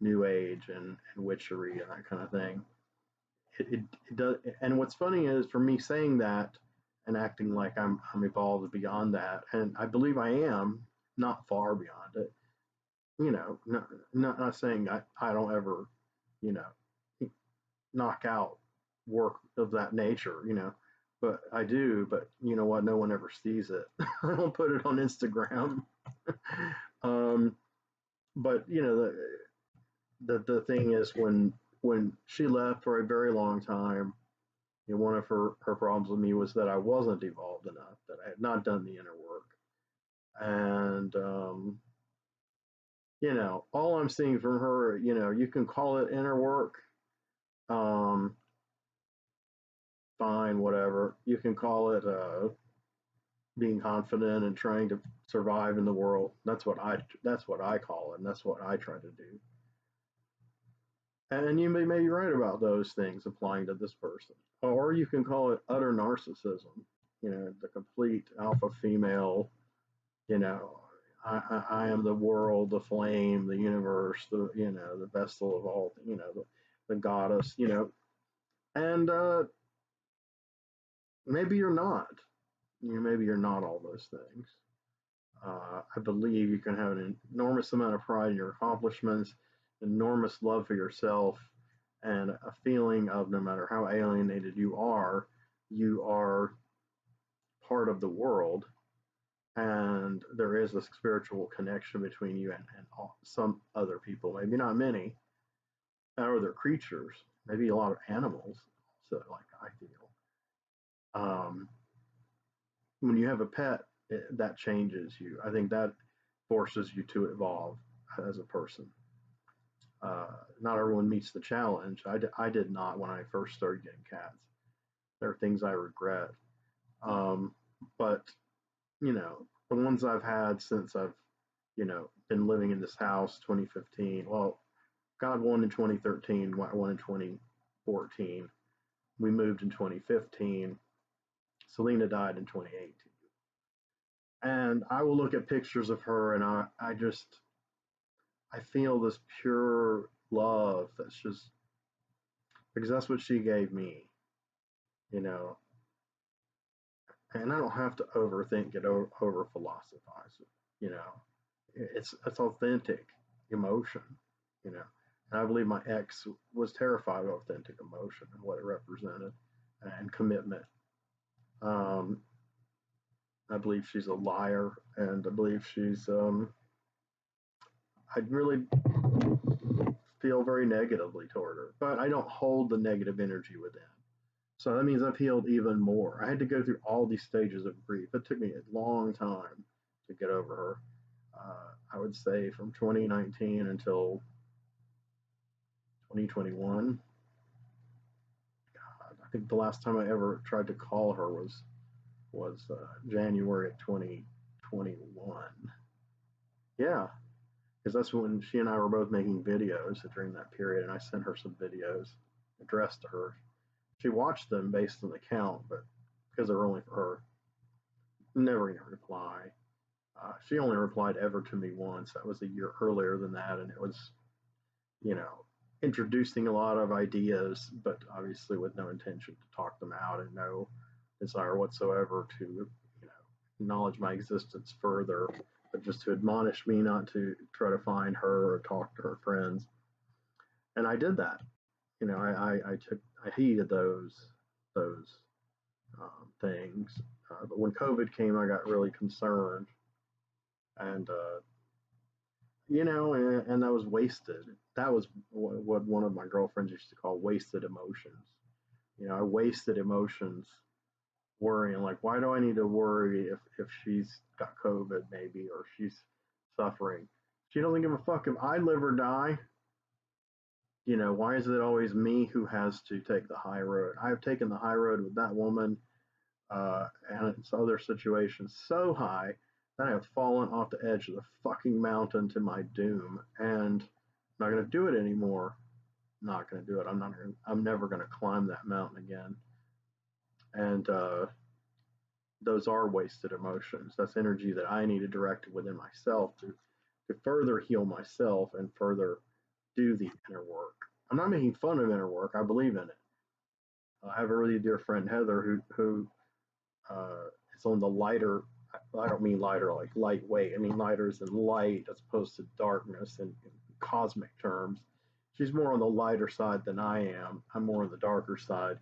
new age and witchery and that kind of thing. It does, and what's funny is for me saying that and acting like I'm evolved beyond that, and I believe I am not far beyond it. Not saying I don't ever, you know, knock out work of that nature, but I do. But you know what? No one ever sees it. I don't put it on Instagram. um, but the thing is when she left for a very long time, one of her problems with me was that I wasn't evolved enough, that I had not done the inner work, and all I'm seeing from her, you can call it inner work, um, fine, whatever. You can call it being confident and trying to survive in the world. That's what I call it, and that's what I try to do. And you may be right about those things applying to this person. Or you can call it utter narcissism, the complete alpha female, you know, I am the world, the flame, the universe, the vessel of all, the goddess, and maybe you're not. Maybe you're not all those things. I believe you can have an enormous amount of pride in your accomplishments, enormous love for yourself, and a feeling of no matter how alienated you are part of the world, and there is a spiritual connection between you and some other people, maybe not many, other creatures, maybe a lot of animals, so like I feel. Um, when you have a pet, that changes you. I think that forces you to evolve as a person. Uh, Not everyone meets the challenge. I did not when I first started getting cats. There are things I regret. Um, but, the ones I've had since I've, been living in this house 2015, well, got one in 2013, one in 2014. We moved in 2015. Selena died in 2018. And I will look at pictures of her and I feel this pure love that's just because that's what she gave me, you know, and I don't have to overthink it, over philosophize it, you know. It's authentic emotion, you know. And I believe my ex was terrified of authentic emotion and what it represented and commitment. Um, I believe she's a liar, and I believe I really feel very negatively toward her, but I don't hold the negative energy within. So that means I've healed even more. I had to go through all these stages of grief. It took me a long time to get over her. I would say from 2019 until 2021. I think the last time I ever tried to call her was January of 2021. Yeah, because that's when she and I were both making videos during that period, and I sent her some videos addressed to her. She watched them based on the count, but because they were only for her, never gonna reply. She only replied ever to me once. That was a year earlier than that, and it was, you know, introducing a lot of ideas, but obviously with no intention to talk them out and no desire whatsoever to, acknowledge my existence further, but just to admonish me not to try to find her or talk to her friends. And I did that. I heeded those things. But when COVID came, I got really concerned, and and that was wasted. That was what one of my girlfriends used to call wasted emotions. I wasted emotions worrying, like, why do I need to worry if she's got COVID maybe, or she's suffering? She doesn't give a fuck if I live or die. Why is it always me who has to take the high road? I have taken the high road with that woman, and in other situations so high that I have fallen off the edge of the fucking mountain to my doom, and I'm not going to do it anymore. I'm not going to do it. I'm never going to climb that mountain again. And those are wasted emotions. That's energy that I need to direct within myself to further heal myself and further do the inner work. I'm not making fun of inner work. I believe in it. I have a really dear friend, Heather, who is on the lighter. I don't mean lighter like lightweight. I mean lighter as in light as opposed to darkness in cosmic terms. She's more on the lighter side than I am. I'm more on the darker side,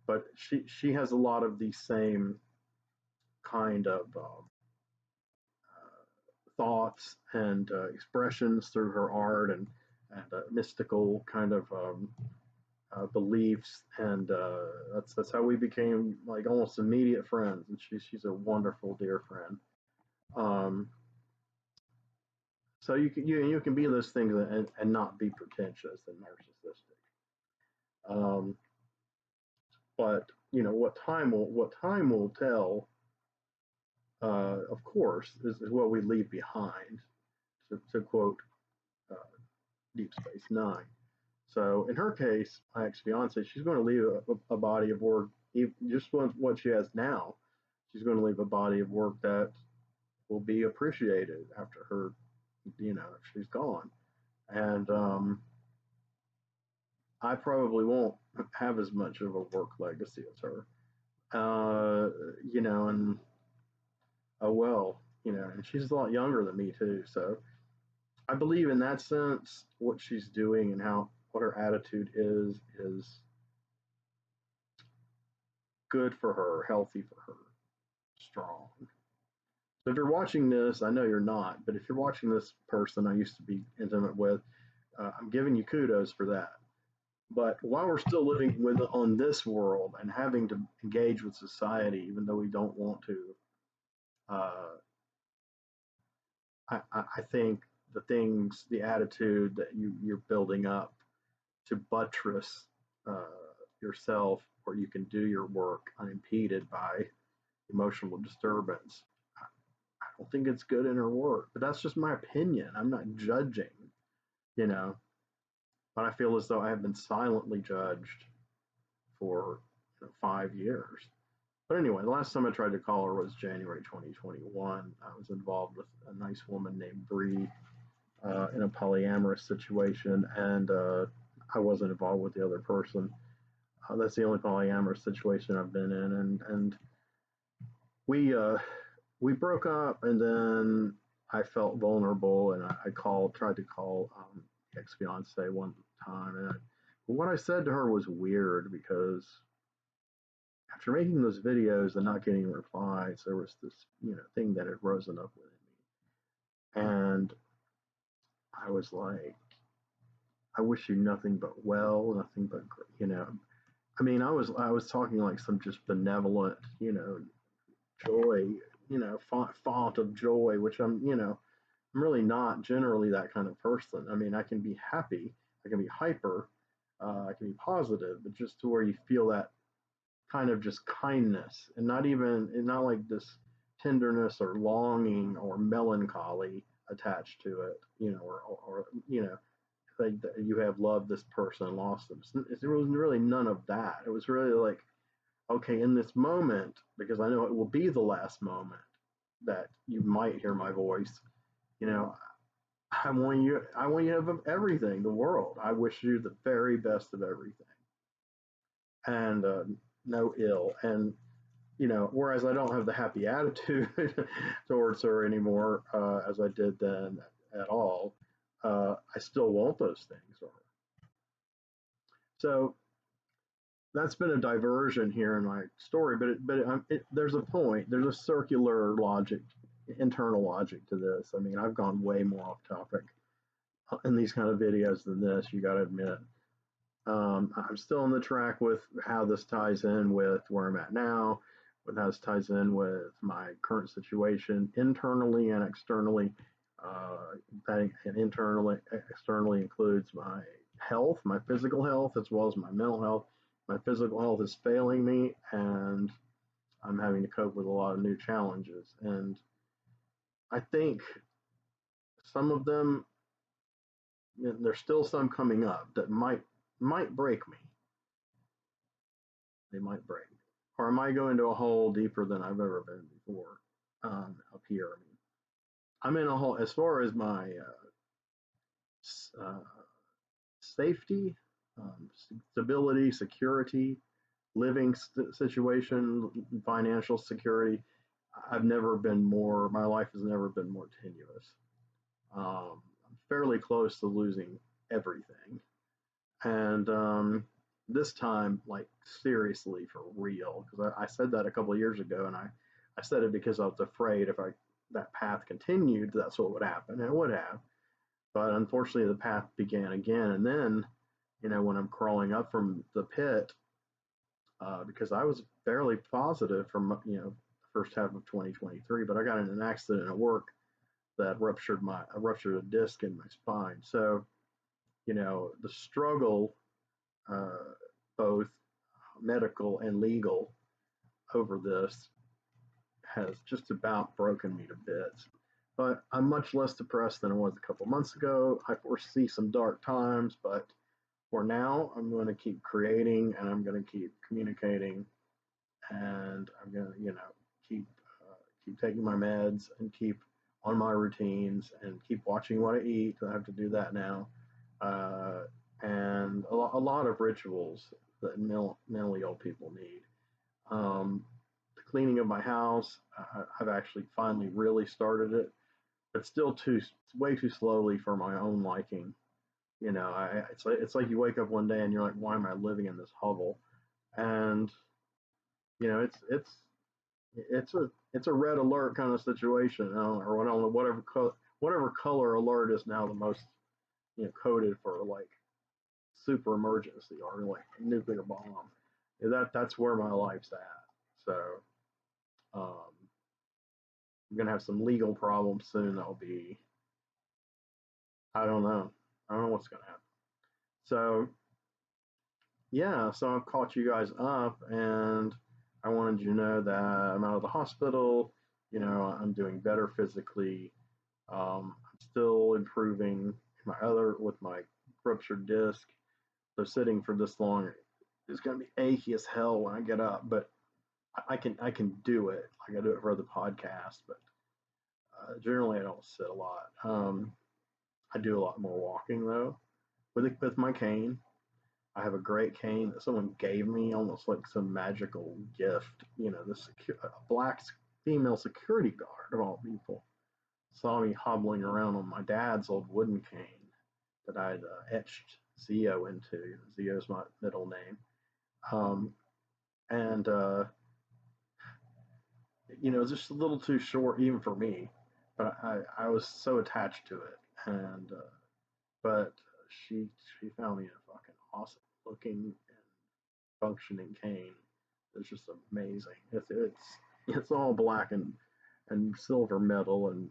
but she has a lot of these same kind of thoughts and expressions through her art and mystical kind of beliefs, and that's how we became like almost immediate friends. And she's a wonderful dear friend. Um, so you can be those things and not be pretentious and narcissistic. Um, but what time will tell. Of course, is what we leave behind. To quote uh, Deep Space Nine. So in her case, my ex-fiance, she's going to leave a body of work, just what she has now. She's going to leave a body of work that will be appreciated after her, if she's gone. And I probably won't have as much of a work legacy as her. And oh well, and she's a lot younger than me too. So I believe in that sense, what she's doing and what her attitude is good for her, healthy for her, strong. So if you're watching this, I know you're not, but if you're watching this person I used to be intimate with, I'm giving you kudos for that. But while we're still living on this world and having to engage with society, even though we don't want to, uh, I think the attitude that you're building up to buttress uh, yourself, where you can do your work unimpeded by emotional disturbance. I don't think it's good in her work, but that's just my opinion. I'm not judging, you know, but I feel as though I have been silently judged for 5 years. But anyway, the last time I tried to call her was January 2021. I was involved with a nice woman named Bree in a polyamorous situation, and I wasn't involved with the other person. That's the only polyamorous situation I've been in, and we we broke up, and then I felt vulnerable, and tried to call ex fiance one time, and what I said to her was weird because after making those videos and not getting replies, there was this thing that had risen up within me, and I was like, I wish you nothing but well, nothing but I mean, I was talking like some just benevolent, joy, font of joy, which I'm really not generally that kind of person. I mean, I can be happy, I can be hyper, I can be positive, but just to where you feel that kind of just kindness, and not like this tenderness or longing or melancholy attached to it, or like you have loved this person and lost them. There was really none of that. It was really like, okay, in this moment, because I know it will be the last moment that you might hear my voice, you know, I want you to have everything, the world. I wish you the very best of everything, and no ill. And whereas I don't have the happy attitude towards her anymore as I did then at all, I still want those things for her. So that's been a diversion here in my story, but there's a point. There's a circular logic, internal logic to this. I mean, I've gone way more off topic in these kind of videos than this. You got to admit. I'm still on the track with how this ties in with where I'm at now, with how this ties in with my current situation internally and externally. That and internally, externally includes my health, my physical health, as well as my mental health. My physical health is failing me, and I'm having to cope with a lot of new challenges. And I think some of them, there's still some coming up that might break me. They might break me, or I might go into a hole deeper than I've ever been before. Up here, I mean, I'm in a hole as far as my uh, safety, stability, security, living situation, financial security. I've never been more. My life has never been more tenuous. I'm fairly close to losing everything, and this time, like seriously for real, because I said that a couple of years ago, and I said it because I was afraid if that path continued, that's what would happen, and it would have. But unfortunately, the path began again, and then, when I'm crawling up from the pit, because I was fairly positive from the first half of 2023, but I got in an accident at work that ruptured a disc in my spine. So, the struggle, uh, both medical and legal, over this has just about broken me to bits. But I'm much less depressed than I was a couple months ago. I foresee some dark times, but for now, I'm going to keep creating and I'm going to keep communicating and I'm going to, keep keep taking my meds and keep on my routines and keep watching what I eat. I have to do that now. Uh, and a lot of rituals that mentally ill people need. The cleaning of my house, I've actually finally really started it, but still way too slowly for my own liking. It's like you wake up one day and you're like, why am I living in this hovel? And it's a red alert kind of situation, or I don't know whatever color alert is now the most coded for like super emergency or like a nuclear bomb. That's where my life's at. So um, I'm gonna have some legal problems soon. That'll be I don't know. I don't know what's gonna happen. So yeah, so I've caught you guys up, and I wanted you to know that I'm out of the hospital. I'm doing better physically. I'm still improving with my ruptured disc. So sitting for this long is going to be achy as hell when I get up, but I can do it. Like I do it for the podcast, but generally I don't sit a lot. I do a lot more walking though with my cane. I have a great cane that someone gave me, almost like some magical gift. A black female security guard of all people saw me hobbling around on my dad's old wooden cane that I'd etched Zio into. Zio's my middle name. Um, and it's just a little too short even for me. But I was so attached to it, and but she she found me a fucking awesome looking and functioning cane. It's just amazing. It's all black and silver metal and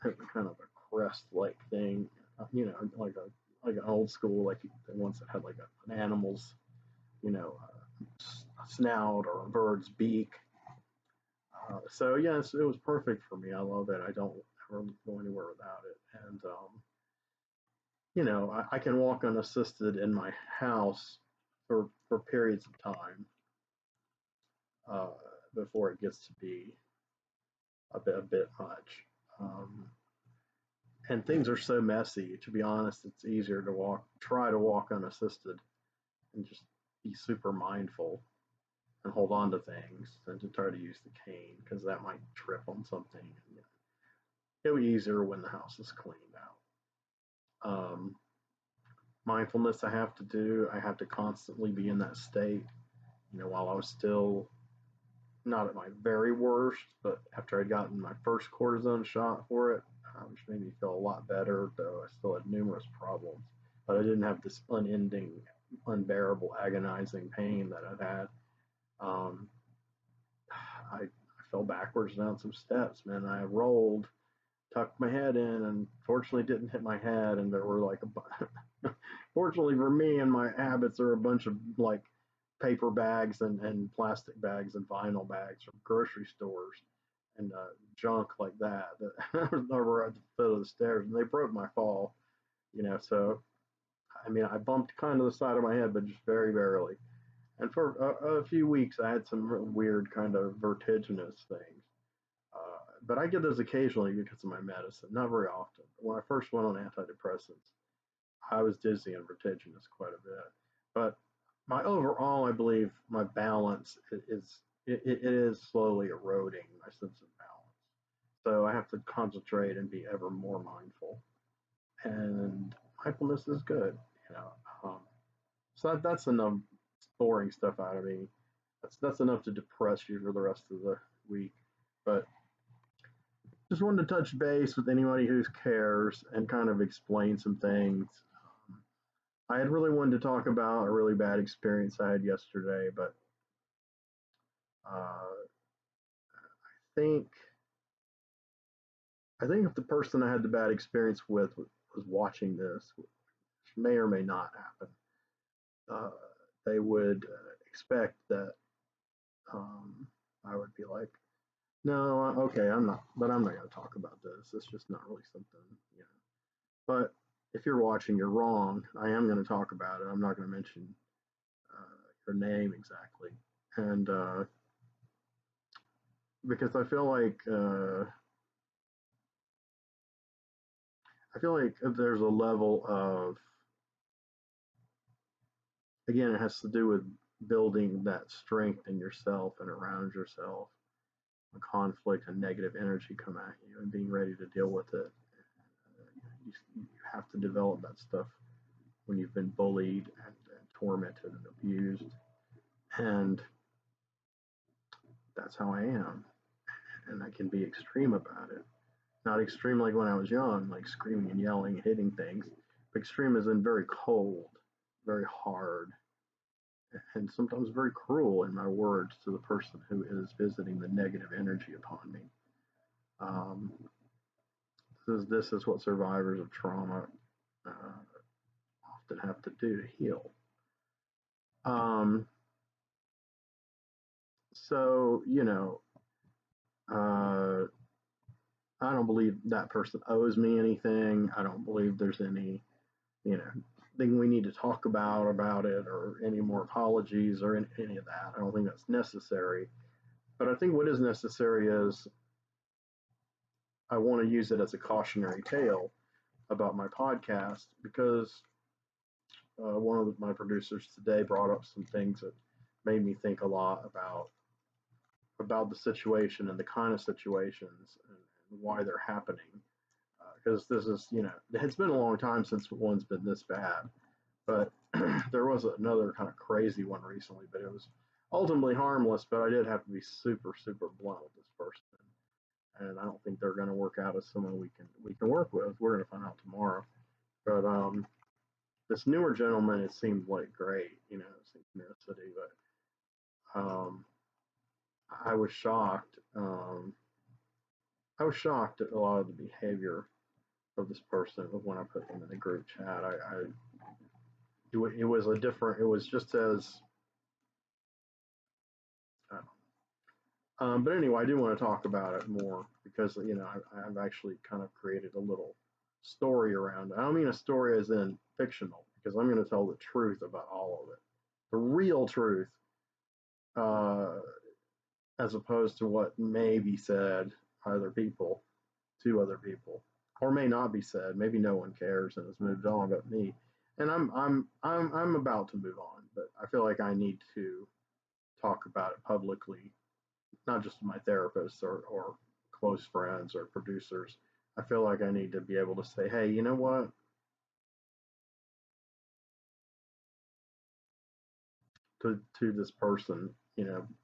kind of a crest like thing. Like an old school like the ones that had like an animal's you know snout or a bird's beak. So yes, it was perfect for me. I love it. I don't ever go anywhere without it. And I can walk unassisted in my house for periods of time uh, before it gets to be a bit much. Um, and things are so messy. To be honest, it's easier to try to walk unassisted, and just be super mindful and hold on to things than to try to use the cane because that might trip on something. It'll be easier when the house is cleaned out. Mindfulness I have to do. I have to constantly be in that state. While I was still not at my very worst, but after I'd gotten my first cortisone shot for it, which made me feel a lot better, though I still had numerous problems. But I didn't have this unending, unbearable, agonizing pain that I'd had. Um, I fell backwards down some steps, man. I rolled, tucked my head in, and fortunately didn't hit my head. And there were like fortunately for me and my habits are a bunch of like paper bags and plastic bags and vinyl bags from grocery stores and junk like that were at the foot of the stairs, and they broke my fall. So I mean, I bumped kind of the side of my head, but just very barely. And for a few weeks, I had some real weird kind of vertiginous things. But I get those occasionally because of my medicine, not very often. When I first went on antidepressants, I was dizzy and vertiginous quite a bit. But my overall, I believe my balance it is slowly eroding my sense of balance. So I have to concentrate and be ever more mindful. And mindfulness is good, you know. Um, so that's enough boring stuff out of me. That's enough to depress you for the rest of the week. But just wanted to touch base with anybody who cares and kind of explain some things. Um, I had really wanted to talk about a really bad experience I had yesterday, but I think if the person I had the bad experience with was watching this, which may or may not happen, uh, they would expect that I would be like, no, okay, I'm not, but I'm not going to talk about this. It's just not really something, you know. But if you're watching, you're wrong. I am going to talk about it. I'm not going to mention your name exactly, and because I feel like there's a level of, again, it has to do with building that strength in yourself and around yourself when conflict and negative energy come at you and being ready to deal with it. You have to develop that stuff when you've been bullied and tormented and abused. And that's how I am. And I can be extreme about it. Not extreme like when I was young, like screaming and yelling and hitting things. But extreme is in very cold, very hard, and sometimes very cruel in my words to the person who is visiting the negative energy upon me. Um, this is what survivors of trauma often have to do to heal. Um, so, uh, I don't believe that person owes me anything. I don't believe there's any, you know, thing we need to talk about it or any more apologies or any of that. I don't think that's necessary. But I think what is necessary is I want to use it as a cautionary tale about my podcast because one of my producers today brought up some things that made me think a lot about the situation and the kind of situations and why they're happening. Because this is, it's been a long time since one's been this bad. But there was another kind of crazy one recently, but it was ultimately harmless. But I did have to be super, super blunt with this person, and I don't think they're going to work out as someone we can work with. We're going to find out tomorrow. But this newer gentleman, it seemed like great, synchronicity, but I was shocked. I was shocked at a lot of the behavior of this person when I put them in the group chat. It was a different. It was just as. I don't know. But anyway, I do want to talk about it more because I've actually kind of created a little story around it. I don't mean a story as in fictional because I'm going to tell the truth about all of it, the real truth, uh, as opposed to what may be said by other people to other people, or may not be said. Maybe no one cares and has moved on but me. And I'm about to move on, but I feel like I need to talk about it publicly, not just to my therapist or close friends or producers. I feel like I need to be able to say, hey, you know what? To this person,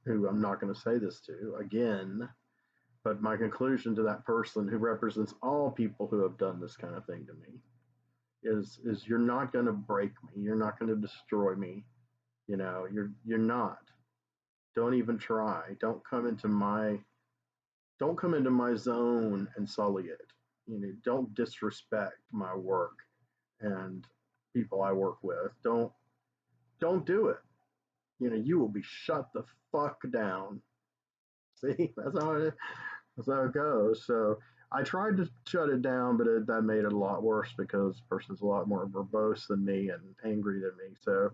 who I'm not going to say this to again, but my conclusion to that person who represents all people who have done this kind of thing to me is you're not going to break me. You're not going to destroy me. You're not. Don't even try. Don't come into my zone and sully it. Don't disrespect my work and people I work with. Don't do it. You will be shut the fuck down. See, that's how it goes. So I tried to shut it down, but that made it a lot worse because the person's a lot more verbose than me and angry than me. So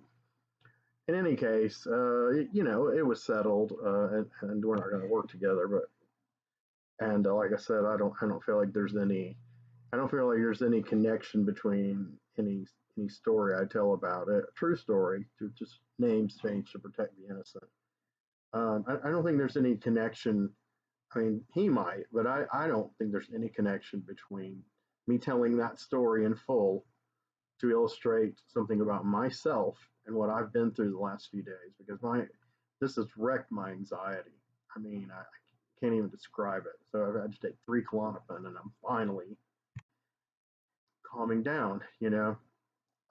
in any case, it was settled, and we're not going to work together. But and like I said, I don't feel like there's any connection between any story I tell about it, true story, to just names changed to protect the innocent. I don't think there's any connection. I mean, he might, but I don't think there's any connection between me telling that story in full to illustrate something about myself and what I've been through the last few days because this has wrecked my anxiety. I mean, I can't even describe it. So I've had to take 3 Klonopin and I'm finally calming down,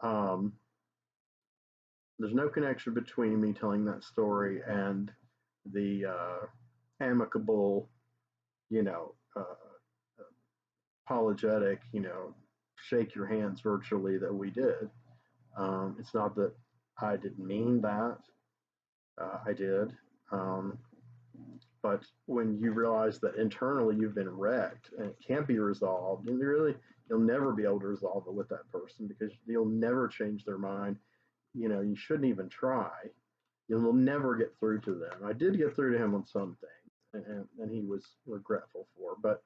Um, there's no connection between me telling that story and the amicable, you know, uh, apologetic, shake your hands virtually that we did. It's not that I didn't mean that. I did. Um, But when you realize that internally you've been wrecked and it can't be resolved, and you'll never be able to resolve it with that person because you'll never change their mind. You shouldn't even try. You'll never get through to them. I did get through to him on some things, and he was regretful for, but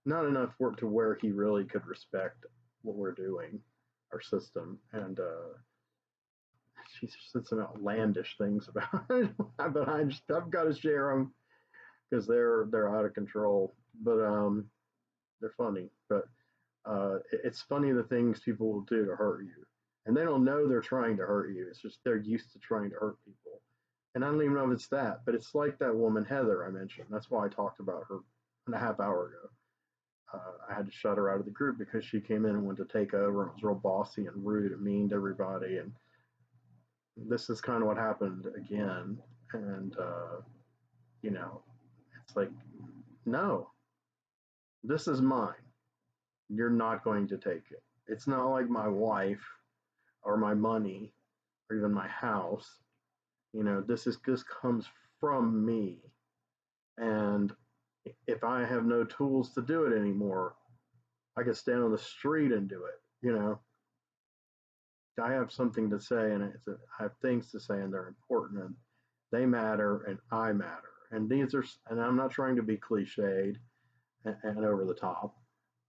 not enough work to where he really could respect what we're doing, our system. And she said some outlandish things about it, but I've got to share them because they're out of control. But they're funny. But it's funny the things people will do to hurt you, and they don't know they're trying to hurt you. It's just they're used to trying to hurt people, and I don't even know if it's that, but it's like that woman Heather I mentioned. That's why I talked about her a half hour ago. I had to shut her out of the group because she came in and wanted to take over and was real bossy and rude and mean to everybody. And this is kind of what happened again. And, it's like, no, this is mine. You're not going to take it. It's not like my wife or my money or even my house. This comes from me. And if I have no tools to do it anymore, I could stand on the street and do it. I have something to say, and I have things to say, and they're important, and they matter, and I matter. And I'm not trying to be cliched and over the top,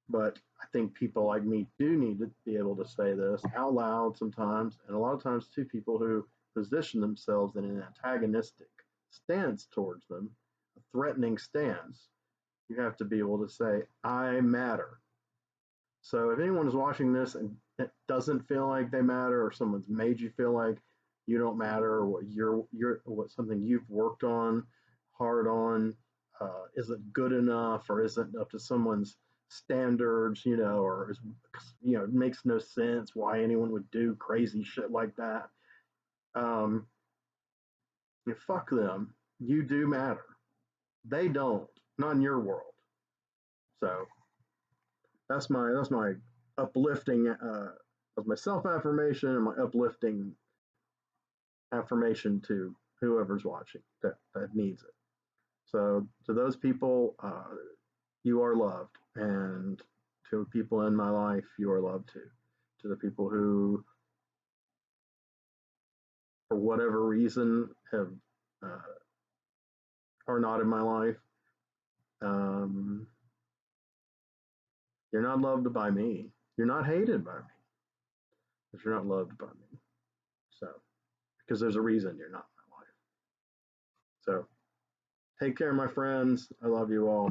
but I think people like me do need to be able to say this out loud sometimes, and a lot of times to people who position themselves in an antagonistic stance towards them, a threatening stance. You have to be able to say, I matter. So if anyone is watching this and it doesn't feel like they matter, or someone's made you feel like you don't matter, or what something you've worked on hard on isn't good enough, or isn't up to someone's standards, or it makes no sense why anyone would do crazy shit like that. Um, Fuck them. You do matter. They don't. Not in your world. So that's my uplifting. That's my self affirmation and my uplifting affirmation to whoever's watching that needs it. So to those people, you are loved, and to people in my life, you are loved too. To the people who, for whatever reason, have are not in my life, um, you're not loved by me. You're not hated by me, but you're not loved by me. So, because there's a reason you're not in my life. So, take care, my friends. I love you all.